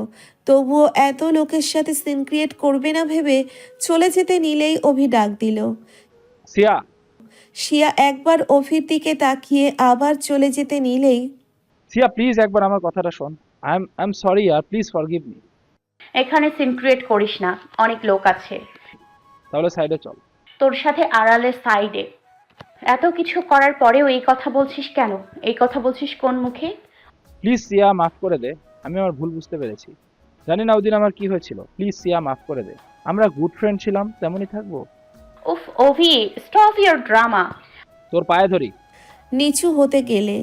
তবুও এত লোকের সাথে সিন ক্রিয়েট করবে না ভেবে চলে যেতে নিলেই অভি ডাক দিল। সিয়া। শিয়া একবার অভির দিকে তাকিয়ে আবার চলে যেতে নিলেই, সিয়া প্লিজ একবার আমার কথাটা শোন। I am sorry year, please forgive me. এখানে সিন ক্রিয়েট করিস না, অনেক লোক আছে। তাহলে সাইডে চল। তোর সাথে আড়ালে সাইডে। এত কিছু করার পরেও এই কথা বলছিস কেন? এই কথা বলছিস কোন মুখে? প্লিজ সিয়া মাফ করে দে, আমি আমার ভুল বুঝতে পেরেছি। জানি না ওদিন আমার কি হয়েছিল, প্লিজ সিয়া মাফ করে দে। আমরা গুড ফ্রেন্ড ছিলাম, তেমনই থাকবো। উফ অভি, স্টপ ইওর ড্রামা। তোর পায়ে ধরি। নিচু হতে গেলে,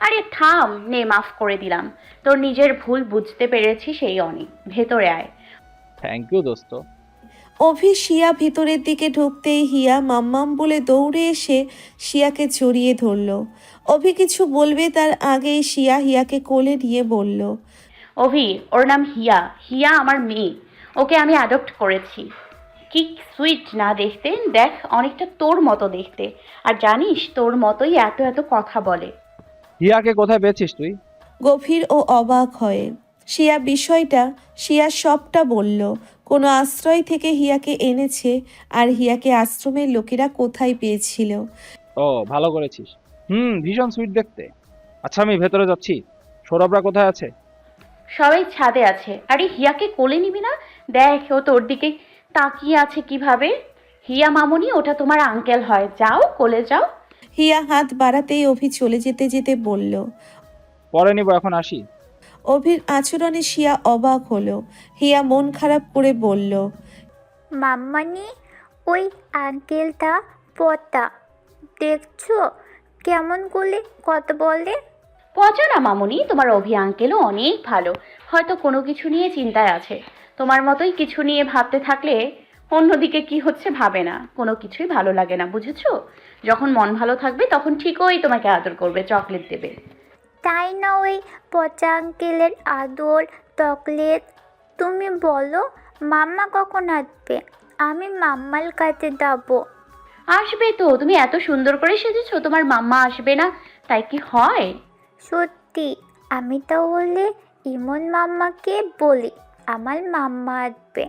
আরে থাম, নে মাফ করে দিলাম। তোর নিজের ভুল বুঝতে পেরেছি সেই অনেক। ভেতরে আয়। থ্যাংক ইউ দোস্ত। অভি শিয়া ভিতরের দিকে ঢুকতেই হিয়া মাম্মাম বলে দৌড়ে এসে শিয়াকে জড়িয়ে ধরল। অভি কিছু বলবে তার আগেই শিয়া হিয়াকে কোলে নিয়ে বলল, অভি, ওর নাম হিয়া। হিয়া আমার মেয়ে, ওকে আমি অ্যাডপ্ট করেছি। কি সুইট না দেখতে, দেখ অনেকটা তোর মতো দেখতে। আর জানিস তোর মতোই এত এত কথা বলে। হিয়াকে কোথায় পেয়েছিস তুই? গভীর ও অবাক হয়ে শিয়া সবটা বলল। কোনো আশ্রয় থেকে হিয়াকে এনেছে, আর হিয়াকে আশ্রমের লোকেরা কোথায় পেয়েছিল। ও ভালো করেছিস, ভীষণ সুইট দেখতে। আচ্ছা আমি ভেতরে যাচ্ছি, সৌরভরা কোথায় আছে? সবাই ছাদে আছে। আরে হিয়াকে কোলে নিবি না? দেখ ও তোর দিকে তাকিয়ে আছে কিভাবে। হিয়া মামুনি, ওটা তোমার আঙ্কেল হয়, যাও কোলে যাও। হিয়া হাত বাড়াতেই অভি চলে যেতে যেতে বলল, পরে নিব, এখন আসি। অভির আচরণে শিয়া অবাক হলো। হিয়া মন খারাপ করে বলল, মাম্মানি, ও ওই আঙ্কেলটা পটা দেখছো কেমন করলে কথা বলে? পচা না মামুনি, তোমার অভি আঙ্কেলও অনেক ভালো, হয়তো কোনো কিছু নিয়ে চিন্তায় আছে। তোমার মতোই কিছু নিয়ে ভাবতে থাকলে অন্যদিকে কি হচ্ছে ভাবে না, কোনো কিছুই ভালো লাগে না, বুঝেছো? যখন মন ভালো থাকবে তখন ঠিকই তোমাকে আদর করবে, চকলেট দেবে। তাই না ওই পচা আঙ্কেলের আদর চকলেট? তুমি বলো মাম্মা কখন আসবে? আমি মাম্মার কাছে যাবো। আসবে তো, তুমি এত সুন্দর করে সেজেছো, তোমার মাম্মা আসবে না তাই কি হয়? সত্যি? আমি তাহলে ইমন মাম্মাকে বলি আমার মাম্মা আসবে।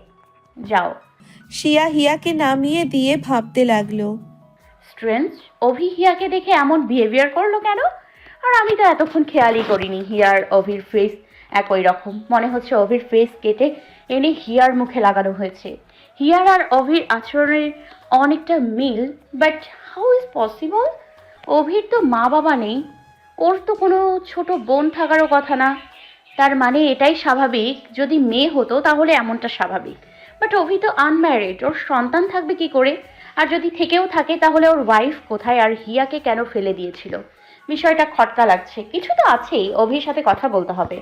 যাও। শিয়া হিয়াকে নামিয়ে দিয়ে ভাবতে লাগলো। স্ট্রেঞ্জ, অভি হিয়াকে দেখে এমন বিহেভিয়ার করলো কেন? আর আমি তো এতক্ষণ খেয়ালই করিনি হিয়ার অভির ফেস একই রকম। মনে হচ্ছে অভির ফেস কেটে এনে হিয়ার মুখে লাগানো হয়েছে। হিয়ার আর অভির আচরণের অনেকটা মিল, বাট হাউ ইজ পসিবল? অভির তো মা বাবা নেই, ওর তো কোনো ছোট বোন থাকারও কথা না। তার মানে এটাই স্বাভাবিক, যদি মেয়ে হতো তাহলে এমনটা স্বাভাবিক। বাট অভি তো আনম্যারিড, ওর সন্তান থাকবে কি করে? আর যদি থেকেও থাকে তাহলে ওর ওয়াইফ কোথায়, আর হিয়াকে কেন ফেলে দিয়েছিল? বিষয়টা খটকা লাগছে, কিছু তো আছেই, অভির সাথে কথা বলতে হবে।